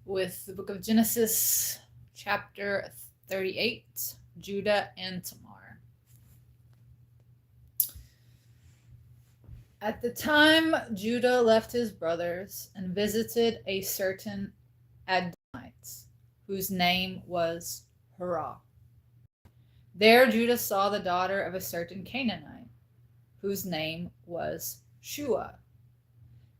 with the book of Genesis, chapter 38, Judah and Tamar. At the time, Judah left his brothers and visited a certain Adonites, whose name was Hurrah. There Judah saw the daughter of a certain Canaanite, whose name was Shua,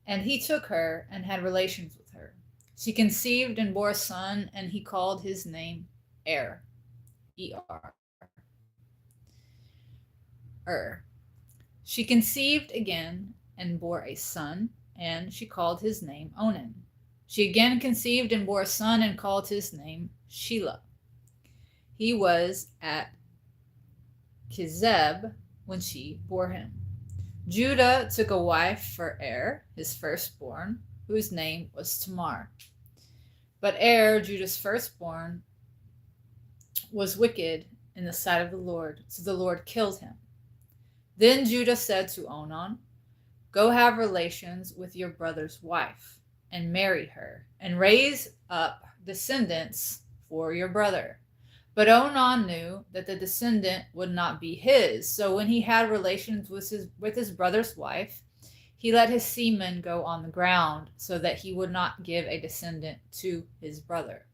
and he took her and had relations with her. She conceived and bore a son, and he called his name Er. E-R. Er. She conceived again and bore a son, and she called his name Onan. She again conceived and bore a son and called his name Shelah. He was at Kizeb when she bore him. Judah took a wife for Er, his firstborn, whose name was Tamar. But Er, Judah's firstborn, was wicked in the sight of the Lord, so the Lord killed him. Then Judah said to Onan, "Go have relations with your brother's wife, and marry her, and raise up descendants for your brother." But Onan knew that the descendant would not be his, so when he had relations with his brother's wife, he let his semen go on the ground, so that he would not give a descendant to his brother.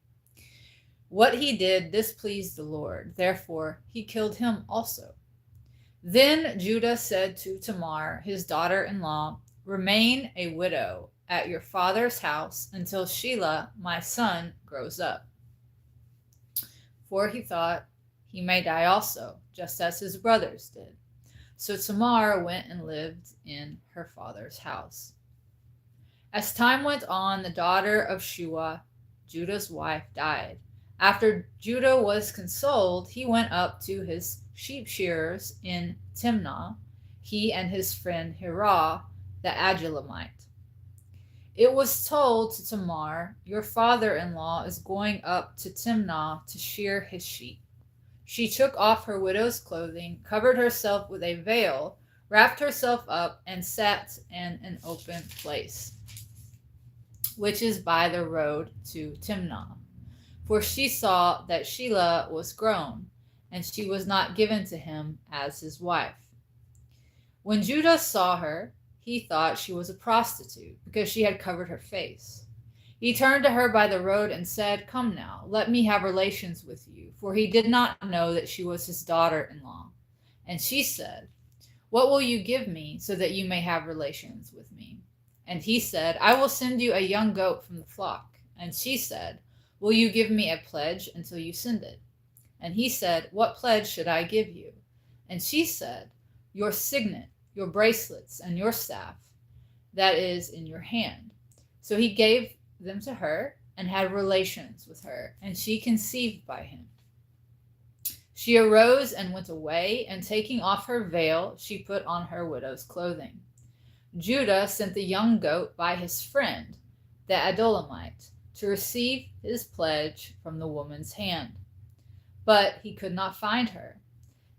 What he did displeased the Lord, therefore he killed him also. Then Judah said to Tamar, his daughter-in-law, "Remain a widow at your father's house until Shelah, my son, grows up." For he thought, he may die also, just as his brothers did. So Tamar went and lived in her father's house. As time went on, the daughter of Shua, Judah's wife, died. After Judah was consoled, he went up to his sheep shearers in Timnah, he and his friend Hirah, the Adullamite. It was told to Tamar, "Your father-in-law is going up to Timnah to shear his sheep." She took off her widow's clothing, covered herself with a veil, wrapped herself up, and sat in an open place, which is by the road to Timnah. For she saw that Shelah was grown, and she was not given to him as his wife. When Judah saw her, he thought she was a prostitute, because she had covered her face. He turned to her by the road and said, "Come now, let me have relations with you," for he did not know that she was his daughter-in-law. And she said, "What will you give me so that you may have relations with me?" And he said, "I will send you a young goat from the flock." And she said, "Will you give me a pledge until you send it?" And he said, "What pledge should I give you?" And she said, "Your signet, your bracelets, and your staff that is in your hand." So he gave them to her and had relations with her, and she conceived by him. She arose and went away, and taking off her veil, she put on her widow's clothing. Judah sent the young goat by his friend, the Adullamite, to receive his pledge from the woman's hand. But he could not find her.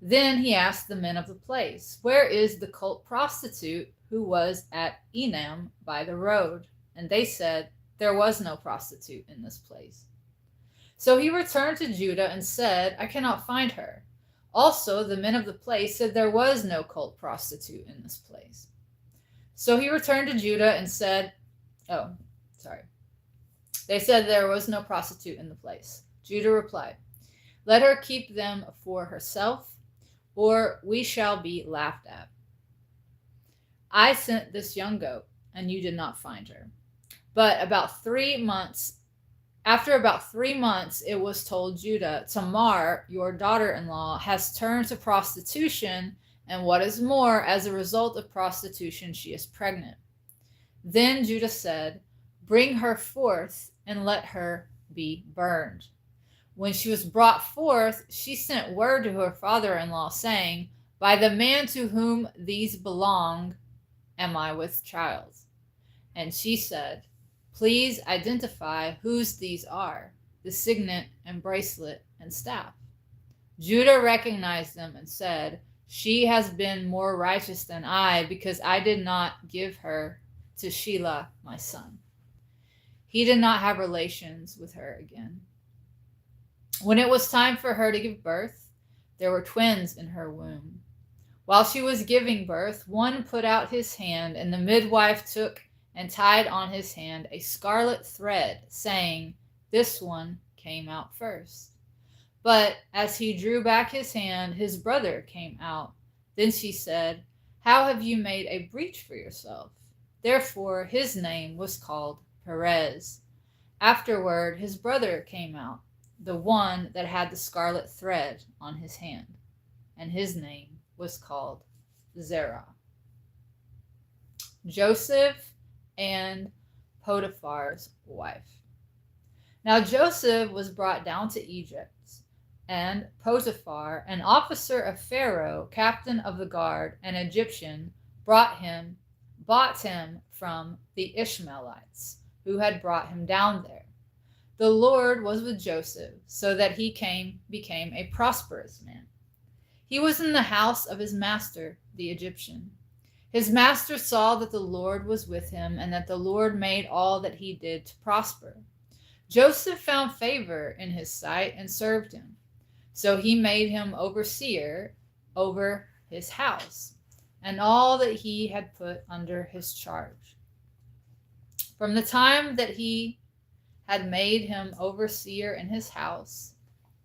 Then he asked the men of the place, "Where is the cult prostitute who was at Enam by the road?" And they said, "There was no prostitute in this place." So he returned to Judah and said, "I cannot find her." Also, the men of the place said there was no cult prostitute in this place. So he returned to Judah and said, They said there was no prostitute in the place. Judah replied, "Let her keep them for herself, or we shall be laughed at. I sent this young goat, and you did not find her." But after about 3 months, it was told Judah, "Tamar, your daughter-in-law, has turned to prostitution, and what is more, as a result of prostitution, she is pregnant." Then Judah said, "Bring her forth and let her be burned." When she was brought forth, she sent word to her father-in-law, saying, "By the man to whom these belong am I with child." And she said, "Please identify whose these are, the signet and bracelet and staff." Judah recognized them and said, "She has been more righteous than I, because I did not give her to Shelah my son." he did not have relations with her again. When it was time for her to give birth, there were twins in her womb. While she was giving birth, one put out his hand, and the midwife took and tied on his hand a scarlet thread, saying, "This one came out first." But as he drew back his hand, his brother came out. Then she said, "How have you made a breach for yourself?" Therefore his name was called Perez. Afterward his brother came out, the one that had the scarlet thread on his hand, and his name was called Zerah. Joseph and Potiphar's wife. Now Joseph was brought down to Egypt, and Potiphar, an officer of Pharaoh, captain of the guard, an Egyptian, bought him from the Ishmaelites, who had brought him down there. The Lord was with Joseph, so that he became a prosperous man. He was in the house of his master, the Egyptian. His master saw that the Lord was with him, and that the Lord made all that he did to prosper. Joseph found favor in his sight and served him. So he made him overseer over his house and all that he had put under his charge. From the time that he had made him overseer in his house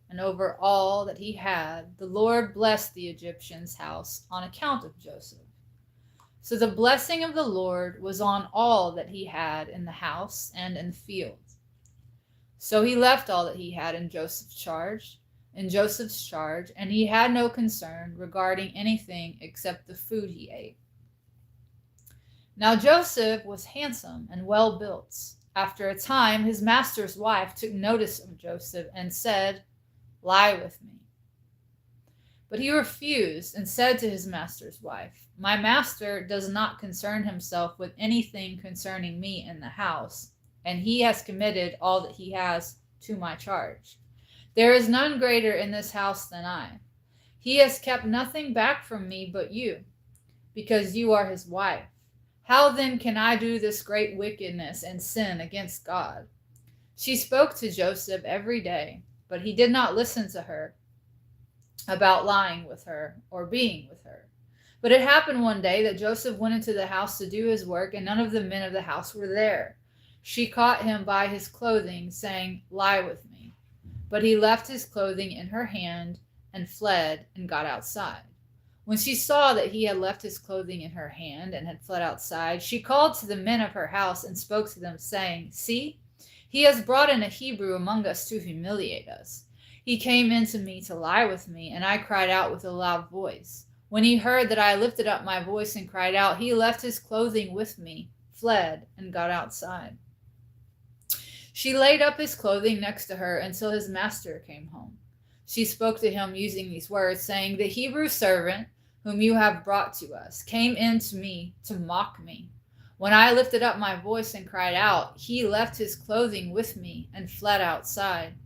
and over all that he had, the Lord blessed the Egyptian's house on account of Joseph. So the blessing of the Lord was on all that he had in the house and in the field. So he left all that he had in Joseph's charge, and he had no concern regarding anything except the food he ate. Now Joseph was handsome and well built. After a time, his master's wife took notice of Joseph and said, "Lie with me." But he refused and said to his master's wife, "My master does not concern himself with anything concerning me in the house, and he has committed all that he has to my charge. There is none greater in this house than I. He has kept nothing back from me but you, because you are his wife. How then can I do this great wickedness and sin against God?" She spoke to Joseph every day, but he did not listen to her about lying with her or being with her. But it happened one day that Joseph went into the house to do his work, and none of the men of the house were there. She caught him by his clothing, saying, "Lie with me." But he left his clothing in her hand and fled and got outside. When she saw that he had left his clothing in her hand and had fled outside, she called to the men of her house and spoke to them, saying, "See, he has brought in a Hebrew among us to humiliate us. He came in to me to lie with me, and I cried out with a loud voice. When he heard that I lifted up my voice and cried out, he left his clothing with me, fled, and got outside." She laid up his clothing next to her until his master came home. She spoke to him using these words, saying, "The Hebrew servant whom you have brought to us came in to me to mock me. When I lifted up my voice and cried out, he left his clothing with me and fled outside."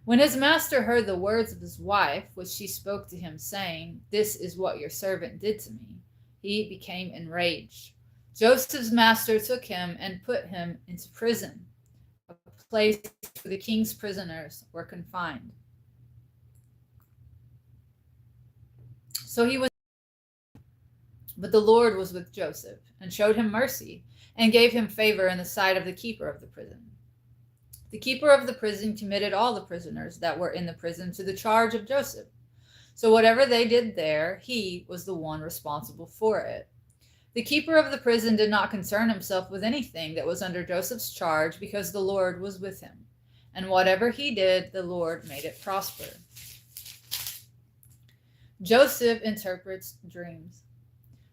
When his master heard the words of his wife, which she spoke to him, saying, "This is what your servant did to me," he became enraged. Joseph's master took him and put him into prison, a place where the king's prisoners were confined. But the Lord was with Joseph and showed him mercy and gave him favor in the sight of the keeper of the prison. The keeper of the prison committed all the prisoners that were in the prison to the charge of Joseph. So whatever they did there, he was the one responsible for it. The keeper of the prison did not concern himself with anything that was under Joseph's charge, because the Lord was with him. And whatever he did, the Lord made it prosper. Joseph interprets dreams.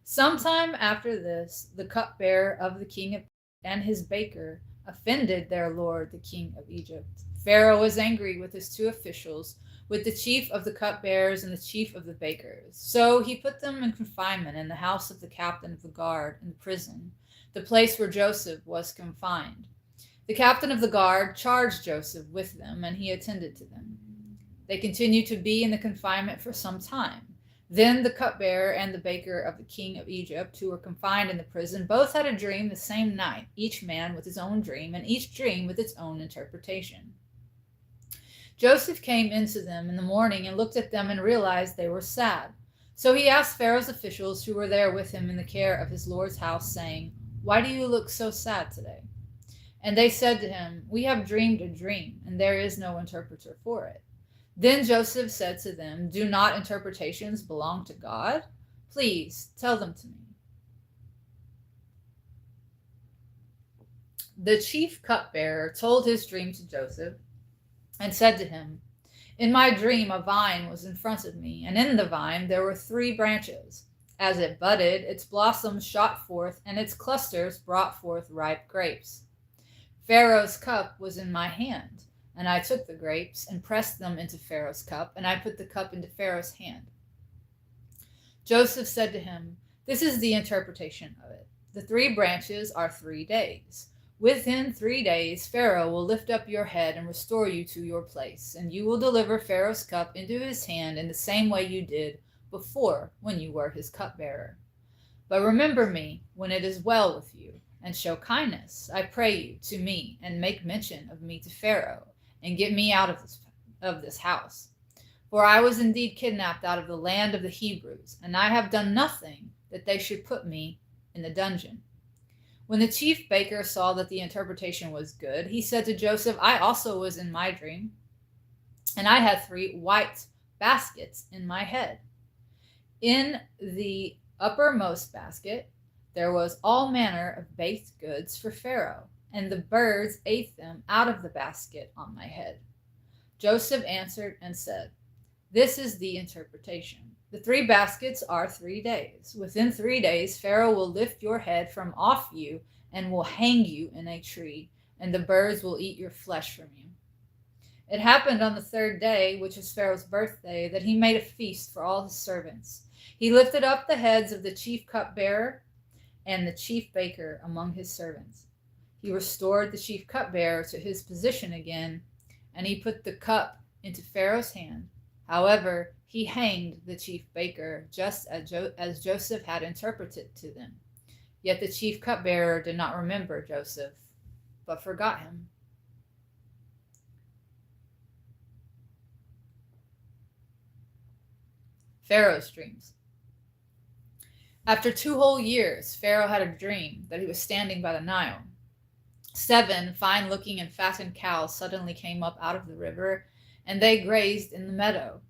Sometime after this, the cupbearer of the king and his baker offended their lord, the king of Egypt. Pharaoh was angry with his two officials, with the chief of the cupbearers and the chief of the bakers. So he put them in confinement in the house of the captain of the guard in the prison, the place where Joseph was confined. The captain of the guard charged Joseph with them, and he attended to them. They continued to be in the confinement for some time. Then the cupbearer and the baker of the king of Egypt, who were confined in the prison, both had a dream the same night, each man with his own dream, and each dream with its own interpretation. Joseph came into them in the morning and looked at them and realized they were sad. So he asked Pharaoh's officials who were there with him in the care of his lord's house, saying, "Why do you look so sad today?" And they said to him, "We have dreamed a dream, and there is no interpreter for it." Then Joseph said to them, "Do not interpretations belong to God? Please tell them to me." The chief cupbearer told his dream to Joseph and said to him, "In my dream a vine was in front of me, and in the vine there were 3 branches. As it budded, its blossoms shot forth, and its clusters brought forth ripe grapes. Pharaoh's cup was in my hand, and I took the grapes and pressed them into Pharaoh's cup, and I put the cup into Pharaoh's hand." Joseph said to him, "This is the interpretation of it. The 3 branches are 3 days. Within 3 days, Pharaoh will lift up your head and restore you to your place, and you will deliver Pharaoh's cup into his hand in the same way you did before when you were his cupbearer. But remember me when it is well with you, and show kindness, I pray you, to me, and make mention of me to Pharaoh, and get me out of this house. For I was indeed kidnapped out of the land of the Hebrews, and I have done nothing that they should put me in the dungeon." When the chief baker saw that the interpretation was good, he said to Joseph, "I also was in my dream, and I had 3 white baskets in my head. In the uppermost basket there was all manner of baked goods for Pharaoh, and the birds ate them out of the basket on my head." Joseph answered and said, "This is the interpretation. The 3 baskets are 3 days. Within 3 days, Pharaoh will lift your head from off you and will hang you in a tree, and the birds will eat your flesh from you." It happened on the 3rd day, which is Pharaoh's birthday, that he made a feast for all his servants. He lifted up the heads of the chief cupbearer and the chief baker among his servants. He restored the chief cupbearer to his position again, and he put the cup into Pharaoh's hand. However, he hanged the chief baker, just as Joseph had interpreted to them. Yet the chief cupbearer did not remember Joseph, but forgot him. Pharaoh's dreams. After 2 whole years, Pharaoh had a dream that he was standing by the Nile. 7 fine-looking and fattened cows suddenly came up out of the river, and they grazed in the meadow.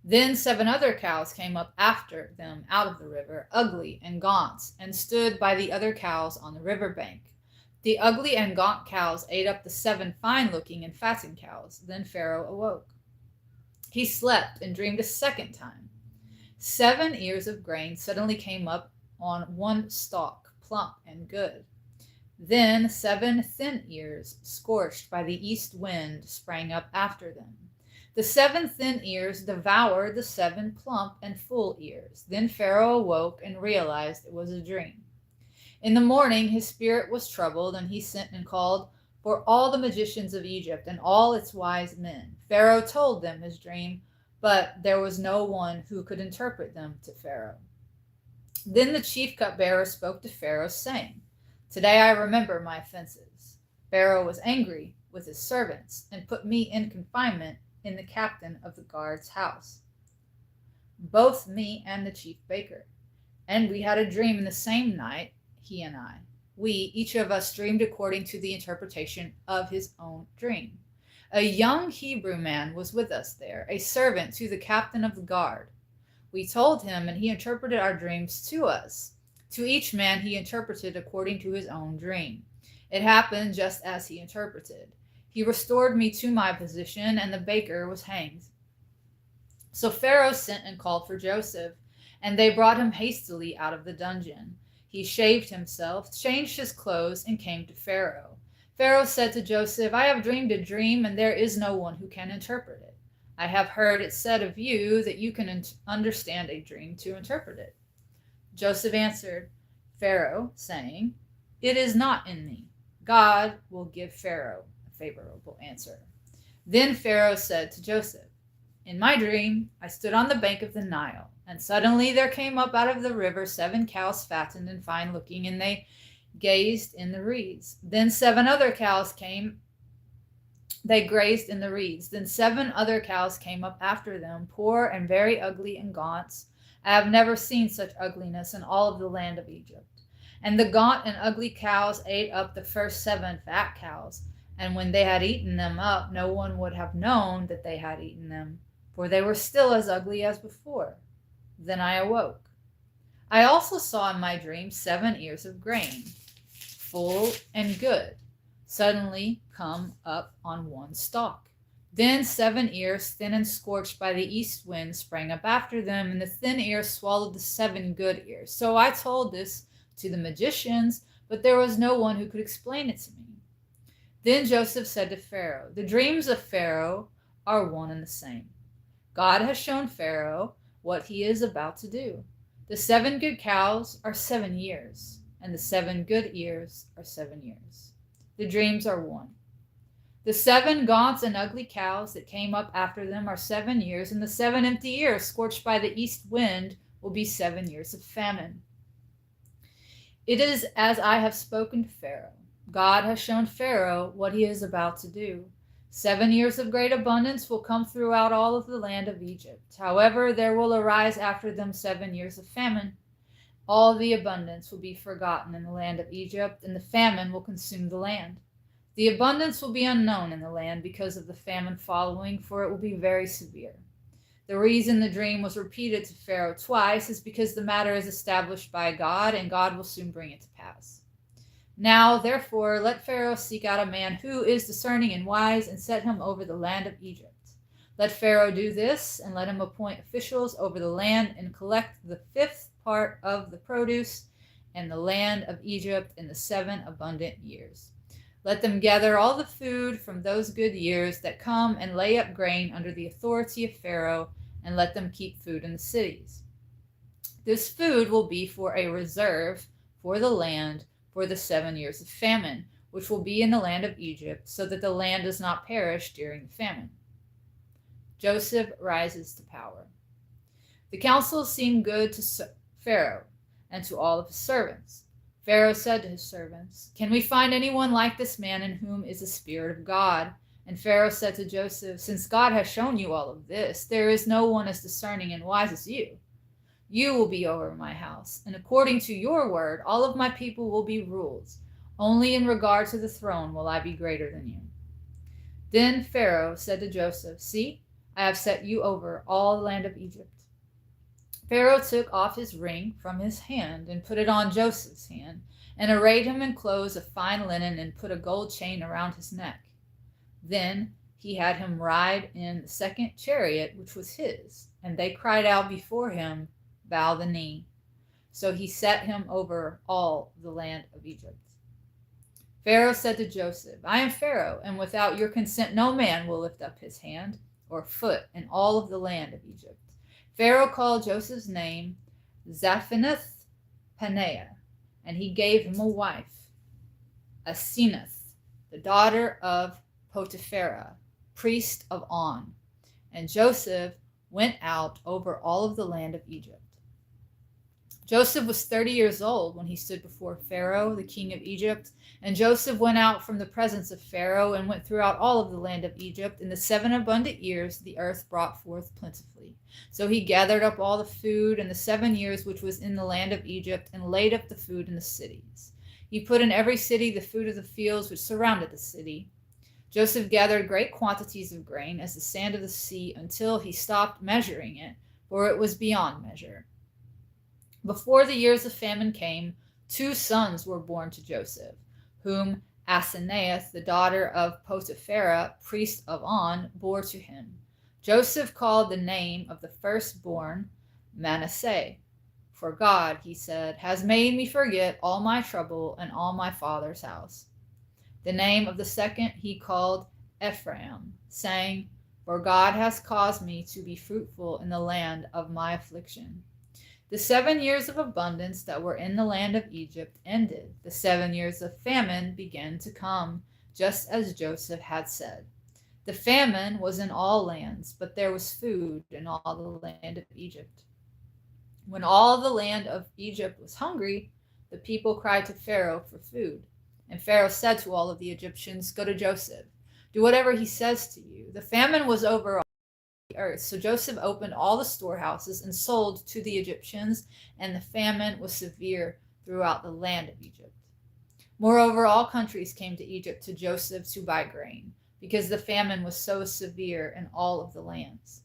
Then 7 other cows came up after them out of the river, ugly and gaunt, and stood by the other cows on the river bank. The ugly and gaunt cows ate up the 7 fine-looking and fattened cows. Then Pharaoh awoke. He slept and dreamed a second time. 7 ears of grain suddenly came up on one stalk, plump and good. Then 7 thin ears, scorched by the east wind, sprang up after them. The 7 thin ears devoured the 7 plump and full ears. Then Pharaoh awoke and realized it was a dream. In the morning his spirit was troubled, and he sent and called for all the magicians of Egypt and all its wise men. Pharaoh told them his dream, but there was no one who could interpret them to Pharaoh. Then the chief cupbearer spoke to Pharaoh, saying, "Today I remember my offenses." Pharaoh was angry with his servants and put me in confinement in the captain of the guard's house, both me and the chief baker. And we had a dream in the same night, he and I. We, each of us, dreamed according to the interpretation of his own dream. A young Hebrew man was with us there, a servant to the captain of the guard. We told him, and he interpreted our dreams to us. To each man he interpreted according to his own dream. It happened just as he interpreted. He restored me to my position, and the baker was hanged. So Pharaoh sent and called for Joseph, and they brought him hastily out of the dungeon. He shaved himself, changed his clothes, and came to Pharaoh. Pharaoh said to Joseph, "I have dreamed a dream, and there is no one who can interpret it. I have heard it said of you that you can understand a dream to interpret it." Joseph answered Pharaoh, saying, "It is not in me. God will give Pharaoh a favorable answer." Then Pharaoh said to Joseph, In my dream, I stood on the bank of the Nile, and suddenly there came up out of the river 7 cows fattened and fine looking, and they gazed in the reeds. Then 7 other cows came. They grazed in the reeds. Then 7 other cows came up after them, poor and very ugly and gaunt. I have never seen such ugliness in all of the land of Egypt. And the gaunt and ugly cows ate up the first 7 fat cows. And when they had eaten them up, no one would have known that they had eaten them, for they were still as ugly as before. Then I awoke. I also saw in my dream 7 ears of grain, full and good, suddenly come up on one stalk. Then 7 ears, thin and scorched by the east wind, sprang up after them, and the thin ears swallowed the 7 good ears. So I told this to the magicians, but there was no one who could explain it to me. Then Joseph said to Pharaoh, "The dreams of Pharaoh are one and the same. God has shown Pharaoh what he is about to do. The 7 good cows are 7 years, and the 7 good ears are 7 years. The dreams are one. The 7 gaunt and ugly cows that came up after them are 7 years, and the 7 empty ears scorched by the east wind will be 7 years of famine. It is as I have spoken to Pharaoh. God has shown Pharaoh what he is about to do. 7 years of great abundance will come throughout all of the land of Egypt. However, there will arise after them 7 years of famine. All the abundance will be forgotten in the land of Egypt, and the famine will consume the land. The abundance will be unknown in the land because of the famine following, for it will be very severe. The reason the dream was repeated to Pharaoh twice is because the matter is established by God, and God will soon bring it to pass. Now, therefore, let Pharaoh seek out a man who is discerning and wise, and set him over the land of Egypt. Let Pharaoh do this, and let him appoint officials over the land and collect the 5th part of the produce in the land of Egypt in the 7 abundant years. Let them gather all the food from those good years that come and lay up grain under the authority of Pharaoh, and let them keep food in the cities. This food will be for a reserve for the land for the 7 years of famine, which will be in the land of Egypt, so that the land does not perish during the famine." Joseph rises to power. The counsel seemed good to Pharaoh and to all of his servants. Pharaoh said to his servants, "Can we find anyone like this man in whom is the Spirit of God?" And Pharaoh said to Joseph, "Since God has shown you all of this, there is no one as discerning and wise as you. You will be over my house, and according to your word, all of my people will be ruled. Only in regard to the throne will I be greater than you." Then Pharaoh said to Joseph, "See, I have set you over all the land of Egypt." Pharaoh took off his ring from his hand and put it on Joseph's hand, and arrayed him in clothes of fine linen and put a gold chain around his neck. Then he had him ride in the 2nd chariot, which was his, and they cried out before him, "Bow the knee." So he set him over all the land of Egypt. Pharaoh said to Joseph, "I am Pharaoh, and without your consent no man will lift up his hand or foot in all of the land of Egypt." Pharaoh called Joseph's name Zaphenath Paneah, and he gave him a wife, Asenath, the daughter of Potipharah, priest of On. And Joseph went out over all of the land of Egypt. Joseph was 30 years old when he stood before Pharaoh, the king of Egypt. And Joseph went out from the presence of Pharaoh and went throughout all of the land of Egypt. In the 7 abundant years, the earth brought forth plentifully. So he gathered up all the food in the 7 years which was in the land of Egypt, and laid up the food in the cities. He put in every city the food of the fields which surrounded the city. Joseph gathered great quantities of grain as the sand of the sea until he stopped measuring it, for it was beyond measure. Before the years of famine came, 2 sons were born to Joseph, whom Asenath, the daughter of Potipharah, priest of On, bore to him. Joseph called the name of the firstborn Manasseh. "For God," he said, "has made me forget all my trouble and all my father's house." The name of the second he called Ephraim, saying, "For God has caused me to be fruitful in the land of my affliction." The 7 years of abundance that were in the land of Egypt ended. The 7 years of famine began to come, just as Joseph had said. The famine was in all lands, but there was food in all the land of Egypt. When all the land of Egypt was hungry, the people cried to Pharaoh for food. And Pharaoh said to all of the Egyptians, "Go to Joseph. Do whatever he says to you." The famine was over all the earth, so Joseph opened all the storehouses and sold to the Egyptians, and the famine was severe throughout the land of Egypt. Moreover, all countries came to Egypt to Joseph to buy grain, because the famine was so severe in all of the lands.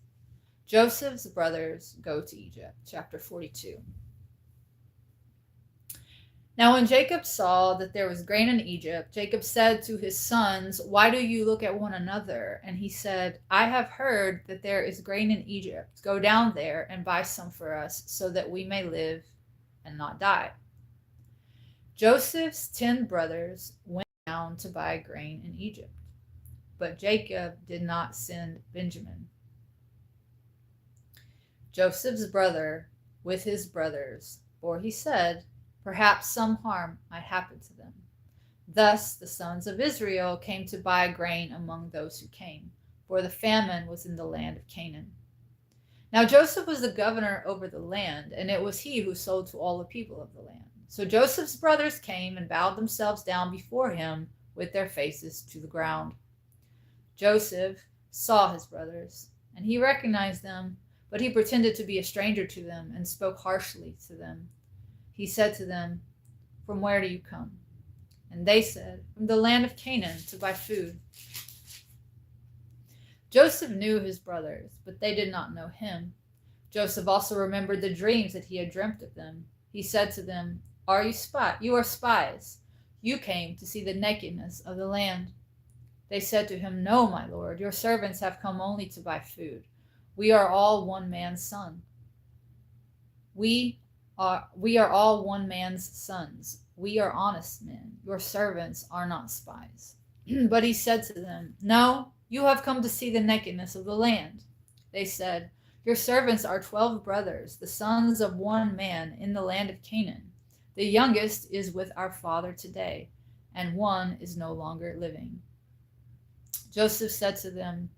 Joseph's brothers go to Egypt. Chapter 42. Now when Jacob saw that there was grain in Egypt, Jacob said to his sons, "Why do you look at one another?" And he said, "I have heard that there is grain in Egypt. Go down there and buy some for us, so that we may live and not die." Joseph's 10 brothers went down to buy grain in Egypt, but Jacob did not send Benjamin. Joseph's brother with his brothers, for he said, "Perhaps some harm might happen to them." Thus the sons of Israel came to buy grain among those who came, for the famine was in the land of Canaan. Now Joseph was the governor over the land, and it was he who sold to all the people of the land. So Joseph's brothers came and bowed themselves down before him with their faces to the ground. Joseph saw his brothers, and he recognized them, but he pretended to be a stranger to them and spoke harshly to them. He said to them, "From where do you come?" And they said, "From the land of Canaan, to buy food." Joseph knew his brothers, but they did not know him. Joseph also remembered the dreams that he had dreamt of them. He said to them, You are spies. You came to see the nakedness of the land." They said to him, "No, my lord, your servants have come only to buy food. We are all one man's son. We are all one man's sons. We are honest men. Your servants are not spies." But he said to them, "No, you have come to see the nakedness of the land." They said, "Your servants are 12 brothers, the sons of one man in the land of Canaan. The youngest is with our father today, and one is no longer living." Joseph said to them,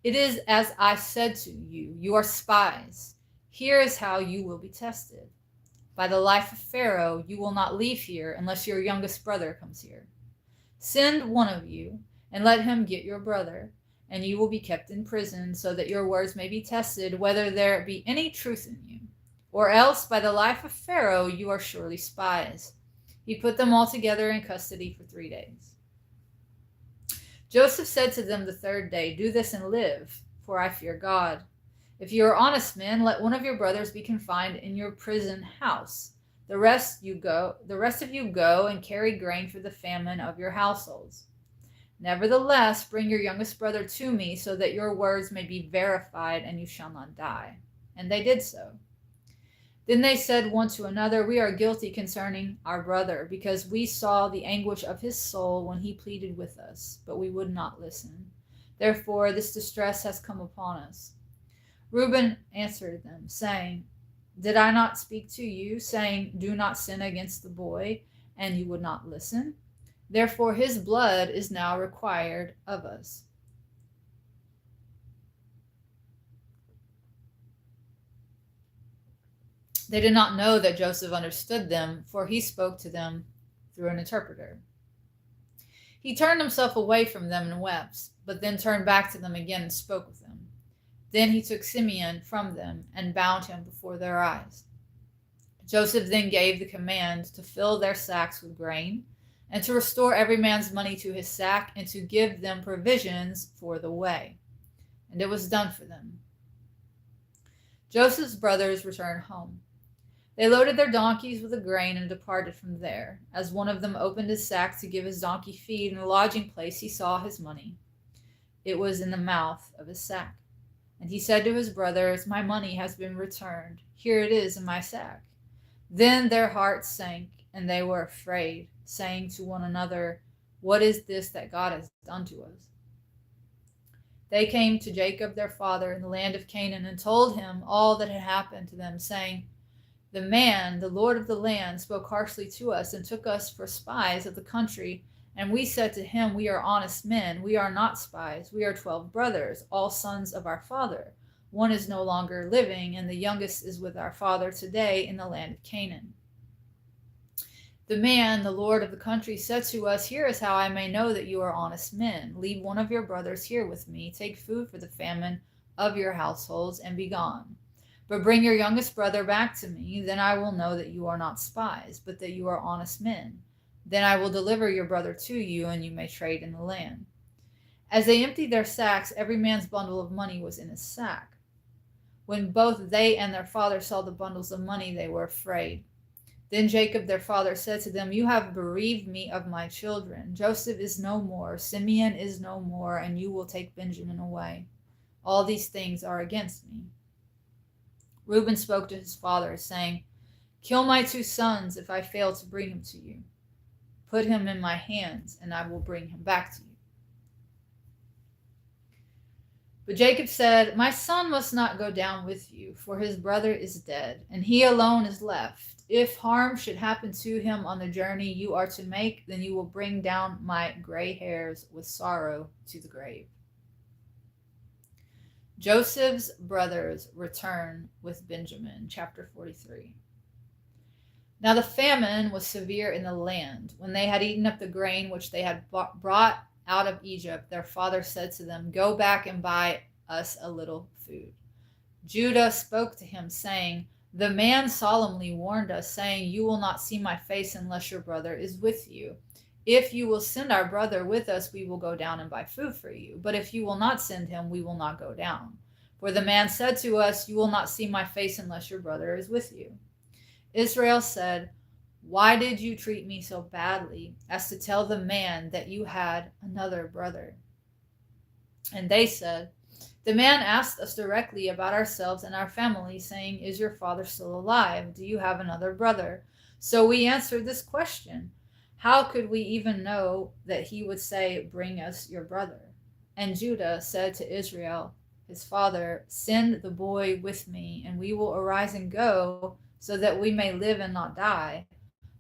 "It is as I said to you, you are spies. Here is how you will be tested. By the life of Pharaoh, you will not leave here unless your youngest brother comes here. Send one of you, and let him get your brother, and you will be kept in prison, so that your words may be tested, whether there be any truth in you. Or else, by the life of Pharaoh, you are surely spies." He put them all together in custody for 3 days. Joseph said to them the third day, "Do this and live, for I fear God. If you are honest men, let one of your brothers be confined in your prison house. The rest of you go and carry grain for the famine of your households. Nevertheless, bring your youngest brother to me, so that your words may be verified and you shall not die." And they did so. Then they said one to another, "We are guilty concerning our brother, because we saw the anguish of his soul when he pleaded with us, but we would not listen. Therefore this distress has come upon us." Reuben answered them, saying, "Did I not speak to you, saying, 'Do not sin against the boy,' and you would not listen? Therefore his blood is now required of us." They did not know that Joseph understood them, for he spoke to them through an interpreter. He turned himself away from them and wept, but then turned back to them again and spoke with them. Then he took Simeon from them and bound him before their eyes. Joseph then gave the command to fill their sacks with grain, and to restore every man's money to his sack, and to give them provisions for the way. And it was done for them. Joseph's brothers returned home. They loaded their donkeys with the grain and departed from there. As one of them opened his sack to give his donkey feed in a lodging place, he saw his money. It was in the mouth of his sack. And he said to his brothers, "My money has been returned. Here it is in my sack." Then their hearts sank, and they were afraid, saying to one another, "What is this that God has done to us?" They came to Jacob their father in the land of Canaan and told him all that had happened to them, saying, "The man, the Lord of the land, spoke harshly to us and took us for spies of the country And we said to him, We are honest men. We are not spies. We are 12 brothers, all sons of our father. One is no longer living, and the youngest is with our father today in the land of Canaan. The man, the lord of the country, said to us, Here is how I may know that you are honest men. Leave one of your brothers here with me. Take food for the famine of your households, and be gone. But bring your youngest brother back to me. Then I will know that you are not spies, but that you are honest men. Then I will deliver your brother to you, and you may trade in the land. As they emptied their sacks, every man's bundle of money was in his sack. When both they and their father saw the bundles of money, they were afraid. Then Jacob their father said to them, You have bereaved me of my children. Joseph is no more, Simeon is no more, and you will take Benjamin away. All these things are against me. Reuben spoke to his father, saying, Kill my 2 sons if I fail to bring him to you. Put him in my hands, and I will bring him back to you. But Jacob said, My son must not go down with you, for his brother is dead, and he alone is left. If harm should happen to him on the journey you are to make, then you will bring down my gray hairs with sorrow to the grave. Joseph's brothers return with Benjamin, chapter 43. Now the famine was severe in the land. When they had eaten up the grain which they had brought out of Egypt, their father said to them, Go back and buy us a little food. Judah spoke to him, saying, The man solemnly warned us, saying, You will not see my face unless your brother is with you. If you will send our brother with us, we will go down and buy food for you. But if you will not send him, we will not go down. For the man said to us, You will not see my face unless your brother is with you. Israel said, Why did you treat me so badly as to tell the man that you had another brother? And they said, The man asked us directly about ourselves and our family, saying, Is your father still alive? Do you have another brother? So we answered this question. How could we even know that he would say, Bring us your brother? And Judah said to Israel, his father, Send the boy with me, and we will arise and go, so that we may live and not die,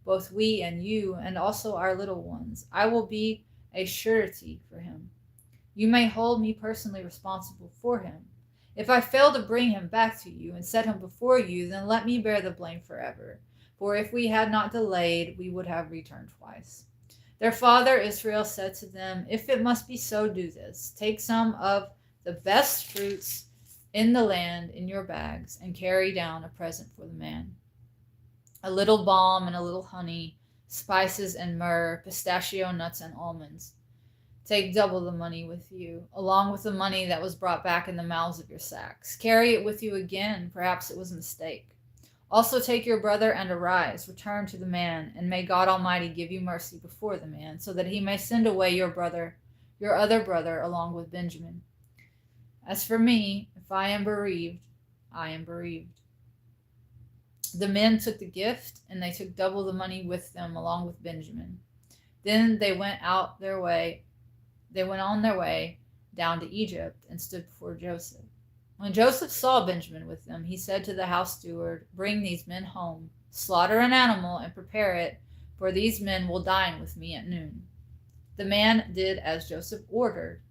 both we and you, and also our little ones. I will be a surety for him. You may hold me personally responsible for him. If I fail to bring him back to you and set him before you, then let me bear the blame forever. For if we had not delayed, we would have returned twice. Their father Israel said to them, If it must be so, do this. Take some of the best fruits in the land in your bags, and carry down a present for the man. A little balm and a little honey, spices and myrrh, pistachio nuts and almonds. Take double the money with you, along with the money that was brought back in the mouths of your sacks. Carry it with you again, perhaps it was a mistake. Also take your brother and arise, return to the man, and may God Almighty give you mercy before the man, so that he may send away your other brother, along with Benjamin. As for me, if I am bereaved, I am bereaved. The men took the gift, and they took double the money with them, along with Benjamin. Then they went on their way down to Egypt and stood before Joseph. When Joseph saw Benjamin with them, he said to the house steward, Bring these men home, slaughter an animal, and prepare it, for these men will dine with me at noon. The man did as Joseph ordered.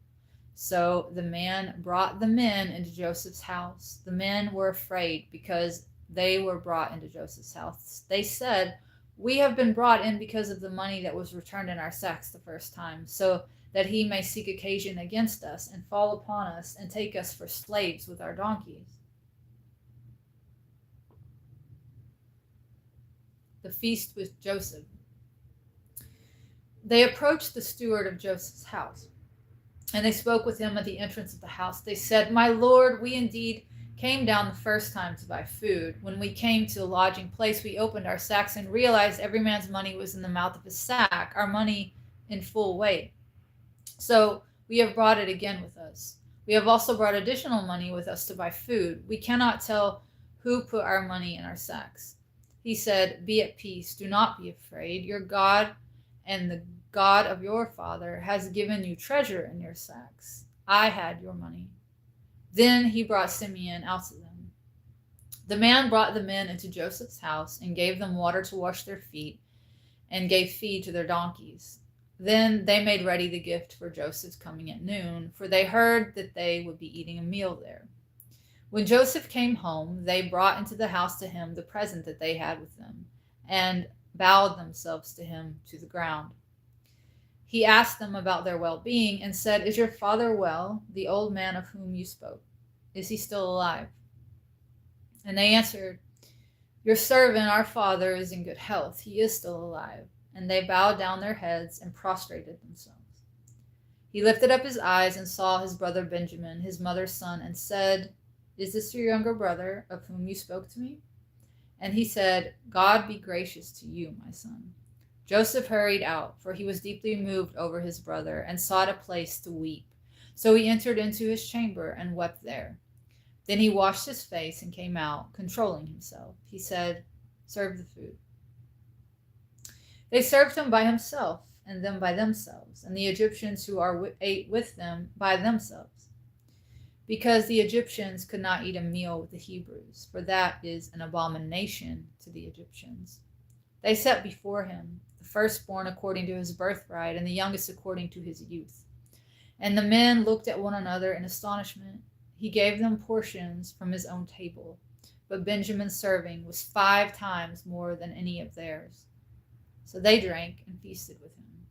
So the man brought the men into Joseph's house. The men were afraid because they were brought into Joseph's house. They said, We have been brought in because of the money that was returned in our sacks the first time, so that he may seek occasion against us and fall upon us and take us for slaves with our donkeys. The feast with Joseph. They approached the steward of Joseph's house, and they spoke with him at the entrance of the house. They said, My lord, we indeed came down the first time to buy food. When we came to the lodging place, we opened our sacks and realized every man's money was in the mouth of his sack, our money in full weight. So we have brought it again with us. We have also brought additional money with us to buy food. We cannot tell who put our money in our sacks. He said, Be at peace. Do not be afraid. Your God and the God of your father has given you treasure in your sacks. I had your money. Then he brought Simeon out to them. The man brought the men into Joseph's house and gave them water to wash their feet and gave feed to their donkeys. Then they made ready the gift for Joseph's coming at noon, for they heard that they would be eating a meal there. When Joseph came home, they brought into the house to him the present that they had with them, and bowed themselves to him to the ground. He asked them about their well-being and said, "Is your father well, the old man of whom you spoke? Is he still alive?" And they answered, "Your servant, our father, is in good health. He is still alive." And they bowed down their heads and prostrated themselves. He lifted up his eyes and saw his brother Benjamin, his mother's son, and said, "Is this your younger brother of whom you spoke to me?" And he said, "God be gracious to you, my son." Joseph hurried out, for he was deeply moved over his brother, and sought a place to weep. So he entered into his chamber and wept there. Then he washed his face and came out, controlling himself. He said, "Serve the food." They served him by himself, and them by themselves, and the Egyptians who ate with them by themselves, because the Egyptians could not eat a meal with the Hebrews, for that is an abomination to the Egyptians. They set before him the firstborn according to his birthright, and the youngest according to his youth. And the men looked at one another in astonishment. He gave them portions from his own table, but Benjamin's serving was 5 times more than any of theirs. So they drank and feasted with him.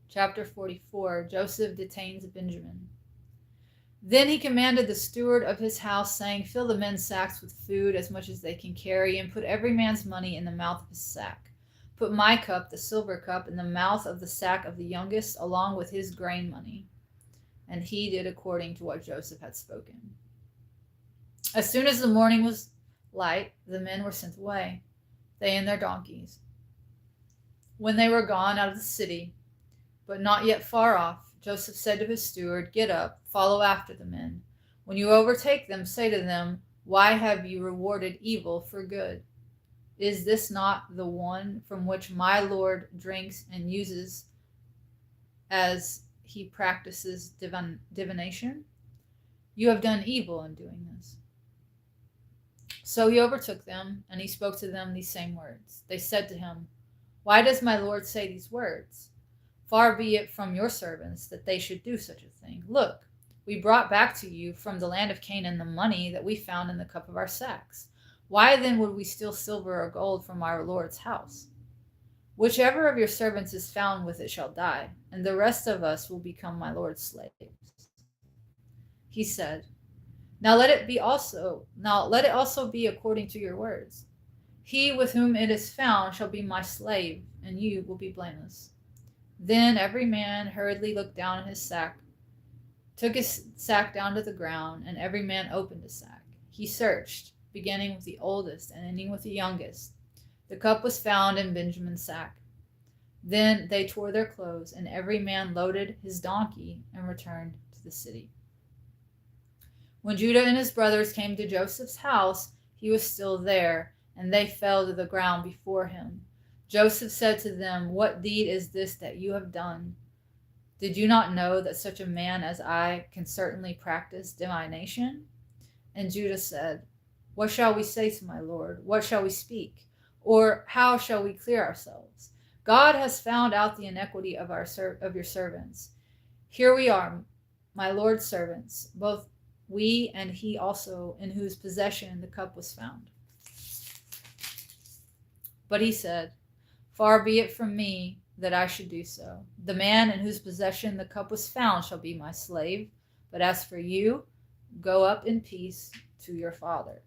Chapter 44. Joseph detains Benjamin. Then he commanded the steward of his house, saying, "Fill the men's sacks with food, as much as they can carry, and put every man's money in the mouth of his sack. Put my cup, the silver cup, in the mouth of the sack of the youngest, along with his grain money." And he did according to what Joseph had spoken. As soon as the morning was light, the men were sent away, they and their donkeys. When they were gone out of the city, but not yet far off, Joseph said to his steward, "Get up, follow after the men. When you overtake them, say to them, 'Why have you rewarded evil for good? Is this not the one from which my Lord drinks and uses as he practices divination? You have done evil in doing this.'" So he overtook them, and he spoke to them these same words. They said to him, "Why does my Lord say these words? Far be it from your servants that they should do such a thing. Look, we brought back to you from the land of Canaan the money that we found in the cup of our sacks. Why then would we steal silver or gold from our Lord's house? Whichever of your servants is found with it shall die, and the rest of us will become my Lord's slaves." He said, Now let it also be according to your words. He with whom it is found shall be my slave, and you will be blameless." Then every man hurriedly looked down in his sack, took his sack down to the ground, and every man opened his sack. He searched, beginning with the oldest and ending with the youngest. The cup was found in Benjamin's sack. Then they tore their clothes, and every man loaded his donkey and returned to the city. When Judah and his brothers came to Joseph's house, he was still there, and they fell to the ground before him. Joseph said to them, "What deed is this that you have done? Did you not know that such a man as I can certainly practice divination?" And Judah said, "What shall we say to my Lord? What shall we speak? Or how shall we clear ourselves? God has found out the iniquity of your servants. Here we are, my Lord's servants, both we and he also, in whose possession the cup was found." But he said, "Far be it from me that I should do so. The man in whose possession the cup was found shall be my slave. But as for you, go up in peace to your father."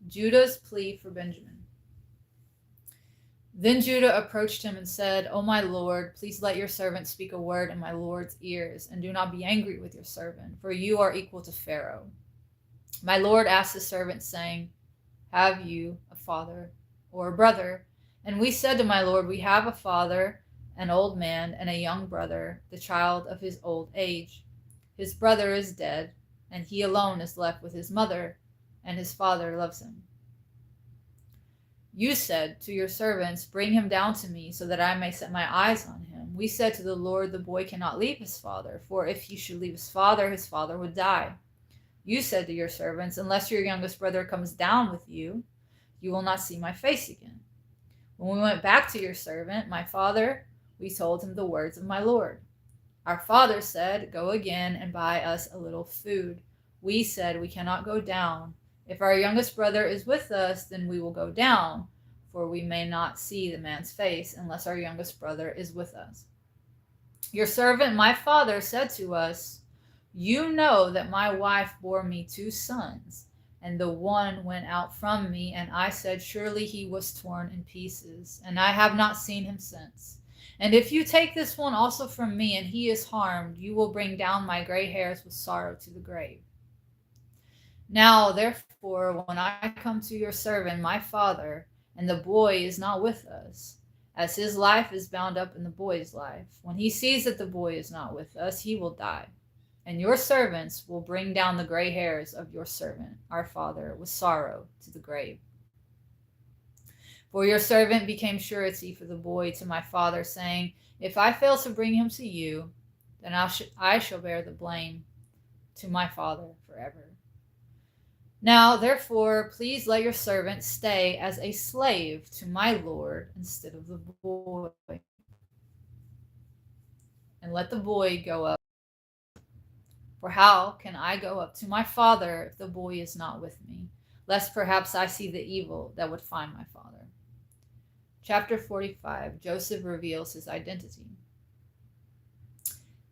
Judah's plea for Benjamin. Then Judah approached him and said, "O my lord, please let your servant speak a word in my lord's ears, and do not be angry with your servant, for you are equal to Pharaoh." My lord asked his servant, saying, "Have you a father or a brother?" And we said to my lord, "We have a father, an old man, and a young brother, the child of his old age. His brother is dead, and he alone is left with his mother, and his father loves him. You said to your servants, 'Bring him down to me, so that I may set my eyes on him.' We said to the Lord, 'The boy cannot leave his father, for if he should leave his father would die.' You said to your servants, unless your youngest brother comes down with you, you will not see my face again. When we went back to your servant, my father, we told him the words of my lord. Our father said, go again and buy us a little food. We said, we cannot go down. If our youngest brother is with us, then we will go down, for we may not see the man's face unless our youngest brother is with us. Your servant, my father, said to us, you know that my wife bore me 2 sons, and the one went out from me, and I said, surely he was torn in pieces, and I have not seen him since. And if you take this one also from me, and he is harmed, you will bring down my gray hairs with sorrow to the grave. Now, therefore, when I come to your servant, my father, and the boy is not with us, as his life is bound up in the boy's life, when he sees that the boy is not with us, he will die. And your servants will bring down the gray hairs of your servant, our father, with sorrow to the grave. For your servant became surety for the boy to my father, saying, if I fail to bring him to you, then I shall bear the blame to my father forever. Now, therefore, please let your servant stay as a slave to my lord instead of the boy. And let the boy go up. For how can I go up to my father if the boy is not with me, lest perhaps I see the evil that would find my father? Chapter 45, Joseph reveals his identity.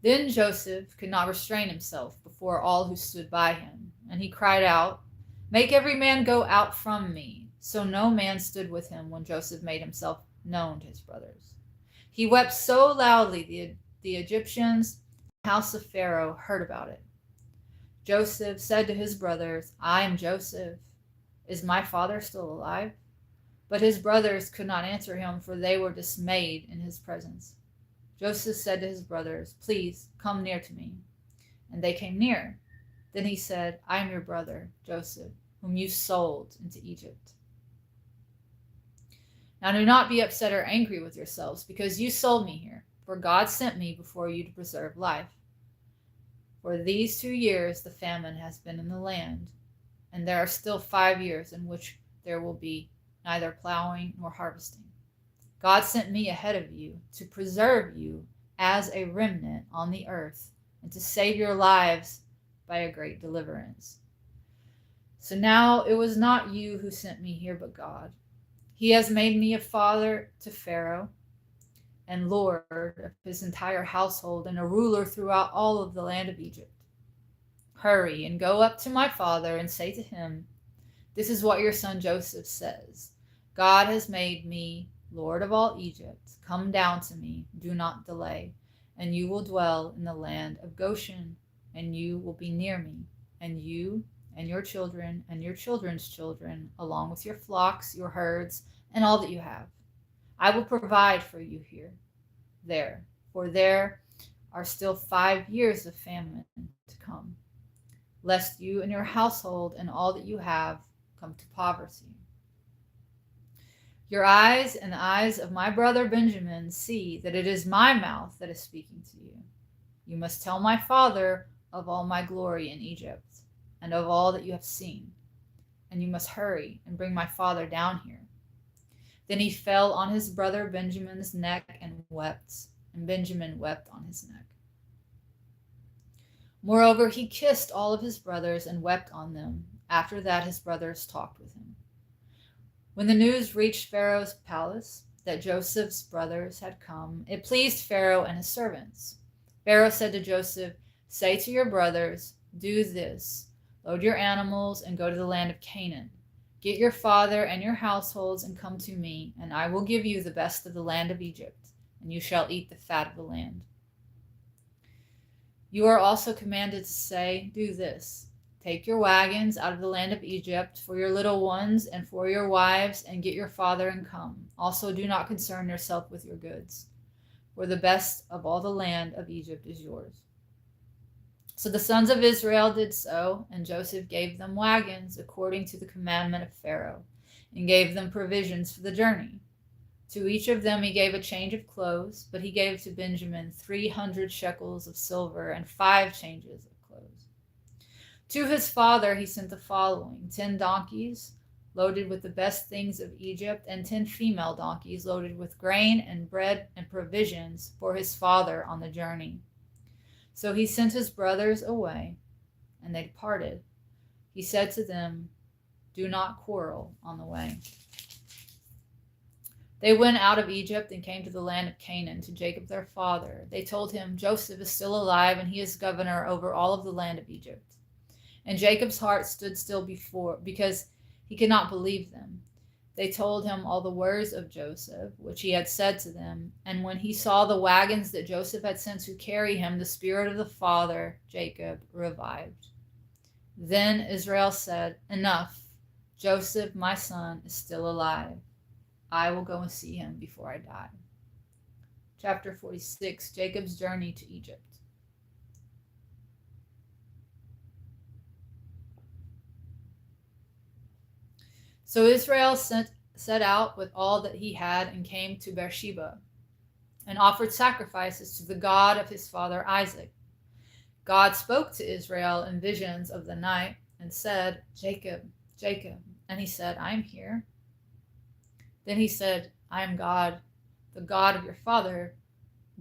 Then Joseph could not restrain himself before all who stood by him, and he cried out, make every man go out from me. So no man stood with him when Joseph made himself known to his brothers. He wept so loudly the Egyptians, the house of Pharaoh, heard about it. Joseph said to his brothers, I am Joseph. Is my father still alive? But his brothers could not answer him, for they were dismayed in his presence. Joseph said to his brothers, please come near to me. And they came near. Then he said, I am your brother, Joseph, whom you sold into Egypt. Now do not be upset or angry with yourselves, because you sold me here, for God sent me before you to preserve life. For these 2 years the famine has been in the land, and there are still 5 years in which there will be neither plowing nor harvesting. God sent me ahead of you to preserve you as a remnant on the earth, and to save your lives by a great deliverance. So now it was not you who sent me here, but God. He has made me a father to Pharaoh, and lord of his entire household, and a ruler throughout all of the land of Egypt. Hurry and go up to my father and say to him, this is what your son Joseph says. God has made me Lord of all Egypt. Come down to me, do not delay, and you will dwell in the land of Goshen, and you will be near me, and you and your children and your children's children, along with your flocks, your herds, and all that you have. I will provide for you for there are still 5 years of famine to come, lest you and your household and all that you have come to poverty. Your eyes and the eyes of my brother Benjamin see that it is my mouth that is speaking to you. You must tell my father of all my glory in Egypt, and of all that you have seen, and you must hurry and bring my father down here. Then he fell on his brother Benjamin's neck and wept, and Benjamin wept on his neck. Moreover, he kissed all of his brothers and wept on them. After that, his brothers talked with him. When the news reached Pharaoh's palace that Joseph's brothers had come, it pleased Pharaoh and his servants. Pharaoh said to Joseph, say to your brothers, do this, load your animals and go to the land of Canaan. Get your father and your households and come to me, and I will give you the best of the land of Egypt, and you shall eat the fat of the land. You are also commanded to say, do this, take your wagons out of the land of Egypt for your little ones and for your wives, and get your father and come. Also do not concern yourself with your goods, for the best of all the land of Egypt is yours. So the sons of Israel did so, and Joseph gave them wagons according to the commandment of Pharaoh, and gave them provisions for the journey. To each of them he gave a change of clothes, but he gave to Benjamin 300 shekels of silver and 5 changes of clothes. To his father he sent the following: 10 donkeys loaded with the best things of Egypt, and 10 female donkeys loaded with grain and bread and provisions for his father on the journey. So he sent his brothers away, and they departed. He said to them, "Do not quarrel on the way." They went out of Egypt and came to the land of Canaan, to Jacob their father. They told him, "Joseph is still alive, and he is governor over all of the land of Egypt." And Jacob's heart stood still because he could not believe them. They told him all the words of Joseph, which he had said to them. And when he saw the wagons that Joseph had sent to carry him, the spirit of the father, Jacob, revived. Then Israel said, "Enough. Joseph, my son, is still alive. I will go and see him before I die." Chapter 46, Jacob's journey to Egypt. So Israel set out with all that he had and came to Beersheba and offered sacrifices to the God of his father Isaac. God spoke to Israel in visions of the night and said, "Jacob, Jacob." And he said, "I am here." Then he said, "I am God, the God of your father.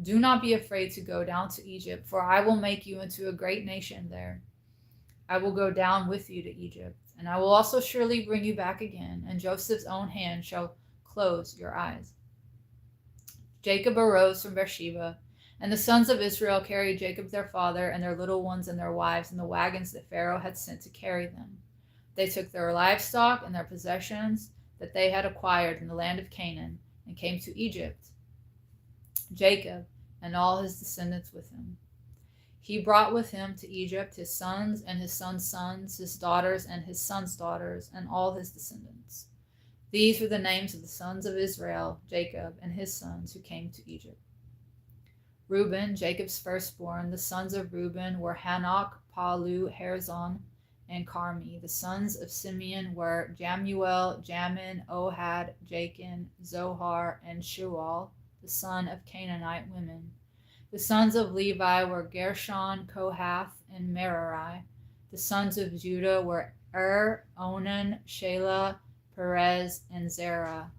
Do not be afraid to go down to Egypt, for I will make you into a great nation there. I will go down with you to Egypt, and I will also surely bring you back again, and Joseph's own hand shall close your eyes." Jacob arose from Beersheba, and the sons of Israel carried Jacob their father and their little ones and their wives in the wagons that Pharaoh had sent to carry them. They took their livestock and their possessions that they had acquired in the land of Canaan and came to Egypt, Jacob and all his descendants with him. He brought with him to Egypt his sons and his sons' sons, his daughters and his sons' daughters, and all his descendants. These were the names of the sons of Israel, Jacob and his sons who came to Egypt. Reuben, Jacob's firstborn. The sons of Reuben were Hanok, Palu, Herzon, and Carmi. The sons of Simeon were Jamuel, Jamin, Ohad, Jachin, Zohar, and Shual, the son of Canaanite women. The sons of Levi were Gershon, Kohath, and Merari. The sons of Judah were Onan, Shelah, Perez, and Zerah.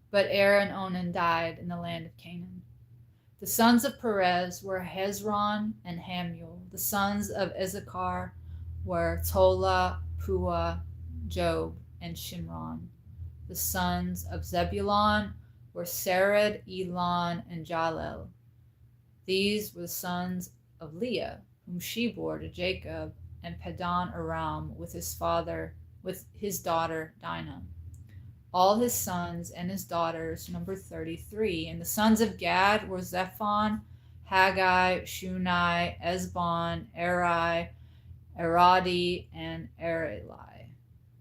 But and Onan died in the land of Canaan. The sons of Perez were Hezron and Hamuel. The sons of Issachar were Tola, Pua, Job, and Shimron. The sons of Zebulon were Sered, Elon, and Jalel. These were the sons of Leah, whom she bore to Jacob, and Padan Aram with his daughter Dinah. All his sons and his daughters numbered 33. And the sons of Gad were Zephon, Haggai, Shunai, Esbon, Eri, Aradi, and Areli.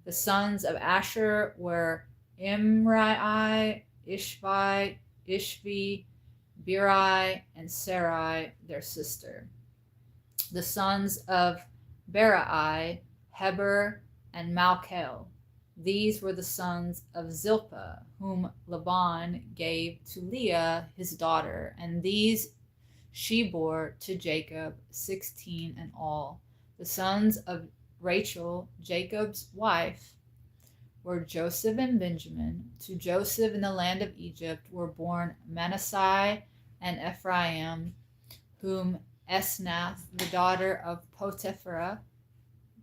The sons of Asher were Imrai, Ishvi, Birai, and Sarai, their sister. The sons of Berai, Heber, and Malchel. These were the sons of Zilpah, whom Laban gave to Leah his daughter, and these she bore to Jacob, 16 in all. The sons of Rachel, Jacob's wife, were Joseph and Benjamin. To Joseph in the land of Egypt were born Manasseh and Ephraim, whom Esnath, the daughter of Potiphera,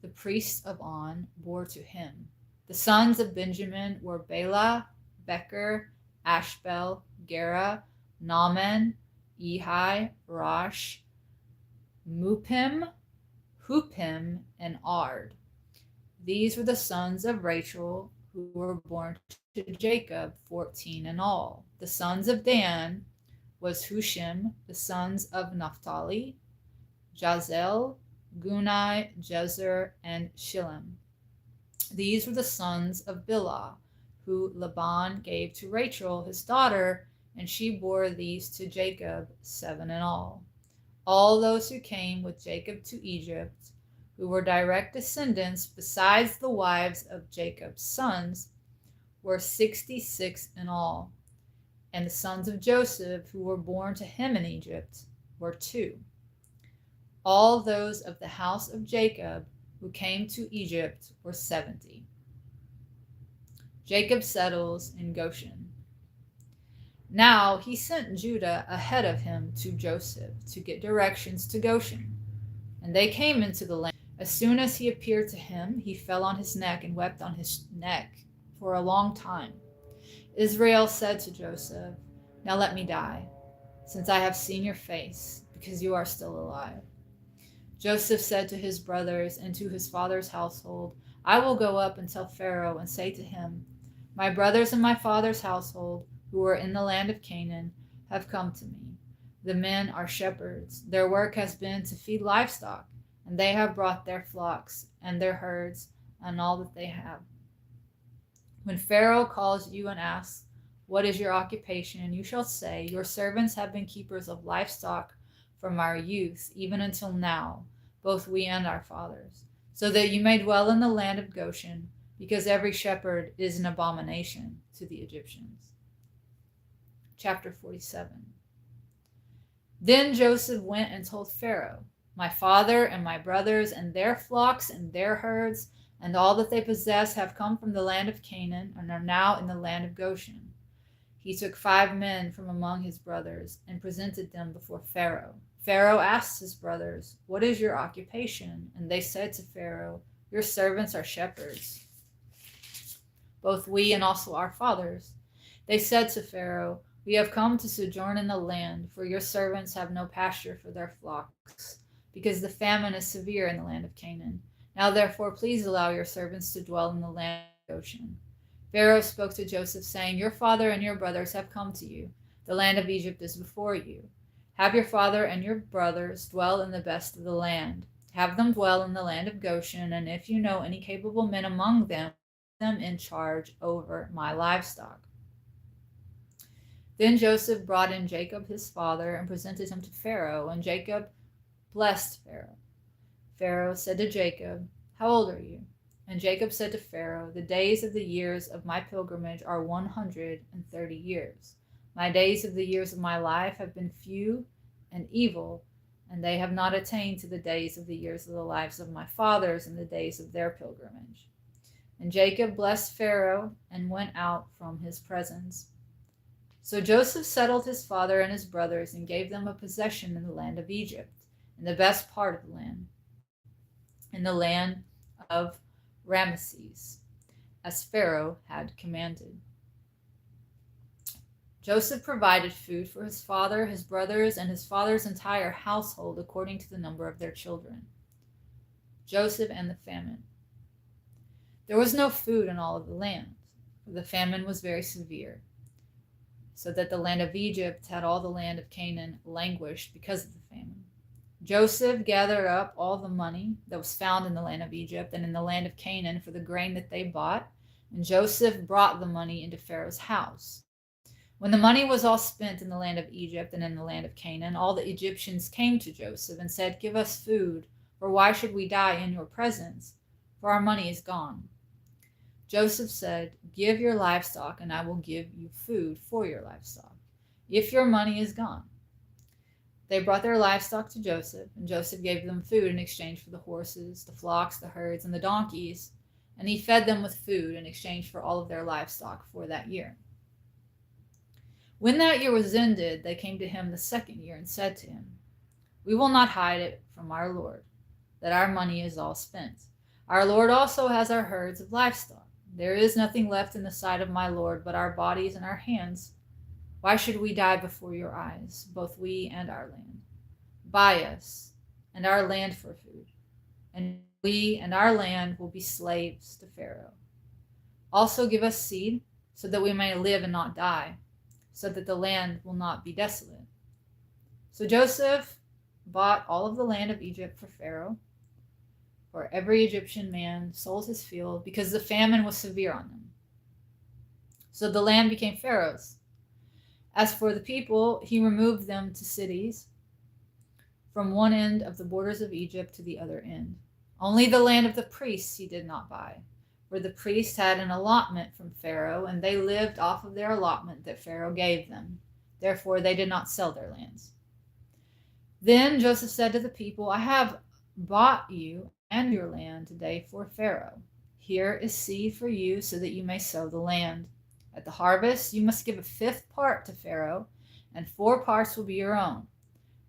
the priest of On, bore to him. The sons of Benjamin were Bela, Becher, Ashbel, Gera, Naaman, Ehi, Rosh, Mupim, Hupim, and Ard. These were the sons of Rachel who were born to Jacob, 14 in all. The sons of Dan was Hushim. The sons of Naphtali, Jazel, Gunai, Jezer, and Shillem. These were the sons of Bilhah, who Laban gave to Rachel his daughter, and she bore these to Jacob, 7 in all. All those who came with Jacob to Egypt, who were direct descendants, besides the wives of Jacob's sons, were 66 in all. And the sons of Joseph who were born to him in Egypt were 2. All those of the house of Jacob who came to Egypt were 70. Jacob settles in Goshen. Now he sent Judah ahead of him to Joseph to get directions to Goshen. And they came into the land. As soon as he appeared to him, he fell on his neck and wept on his neck for a long time. Israel said to Joseph, "Now let me die, since I have seen your face, because you are still alive." Joseph said to his brothers and to his father's household, "I will go up and tell Pharaoh and say to him, 'My brothers and my father's household, who are in the land of Canaan, have come to me. The men are shepherds. Their work has been to feed livestock, and they have brought their flocks and their herds and all that they have. When Pharaoh calls you and asks, "What is your occupation?" you shall say, "Your servants have been keepers of livestock from our youth, even until now, both we and our fathers, so that you may dwell in the land of Goshen, because every shepherd is an abomination to the Egyptians." Chapter 47. Then Joseph went and told Pharaoh, "My father and my brothers and their flocks and their herds and all that they possess have come from the land of Canaan and are now in the land of Goshen." He took 5 men from among his brothers and presented them before Pharaoh. Pharaoh asked his brothers, "What is your occupation?" And they said to Pharaoh, "Your servants are shepherds, both we and also our fathers." They said to Pharaoh, "We have come to sojourn in the land, for your servants have no pasture for their flocks, because the famine is severe in the land of Canaan. Now therefore please allow your servants to dwell in the land of Goshen." Pharaoh spoke to Joseph, saying, "Your father and your brothers have come to you. The land of Egypt is before you. Have your father and your brothers dwell in the best of the land. Have them dwell in the land of Goshen, and if you know any capable men among them, put them in charge over my livestock." Then Joseph brought in Jacob his father and presented him to Pharaoh, and Jacob blessed Pharaoh. Pharaoh said to Jacob, "How old are you?" And Jacob said to Pharaoh, "The days of the years of my pilgrimage are 130 years. My days of the years of my life have been few and evil, and they have not attained to the days of the years of the lives of my fathers and the days of their pilgrimage." And Jacob blessed Pharaoh and went out from his presence. So Joseph settled his father and his brothers and gave them a possession in the land of Egypt, in the best part of the land, in the land of Ramesses, as Pharaoh had commanded. Joseph provided food for his father, his brothers, and his father's entire household according to the number of their children. Joseph and the famine. There was no food in all of the land, for the famine was very severe, so that the land of Egypt had all the land of Canaan languished because of the famine. Joseph gathered up all the money that was found in the land of Egypt and in the land of Canaan for the grain that they bought, and Joseph brought the money into Pharaoh's house. When the money was all spent in the land of Egypt and in the land of Canaan, all the Egyptians came to Joseph and said, "Give us food, for why should we die in your presence? For our money is gone." Joseph said, "Give your livestock, and I will give you food for your livestock, if your money is gone." They brought their livestock to Joseph, and Joseph gave them food in exchange for the horses, the flocks, the herds, and the donkeys, and he fed them with food in exchange for all of their livestock for that year. When that year was ended, they came to him the second year and said to him, "We will not hide it from our Lord, that our money is all spent. Our Lord also has our herds of livestock. There is nothing left in the sight of my Lord but our bodies and our hands. Why should we die before your eyes, both we and our land? Buy us and our land for food, and we and our land will be slaves to Pharaoh. Also give us seed, so that we may live and not die, so that the land will not be desolate." So Joseph bought all of the land of Egypt for Pharaoh, for every Egyptian man sold his field because the famine was severe on them. So the land became Pharaoh's. As for the people, he removed them to cities from one end of the borders of Egypt to the other end. Only the land of the priests he did not buy, where the priests had an allotment from Pharaoh, and they lived off of their allotment that Pharaoh gave them. Therefore, they did not sell their lands. Then Joseph said to the people, I have bought you and your land today for Pharaoh. Here is seed for you so that you may sow the land. At the harvest, you must give a fifth part to Pharaoh, and 4 parts will be your own,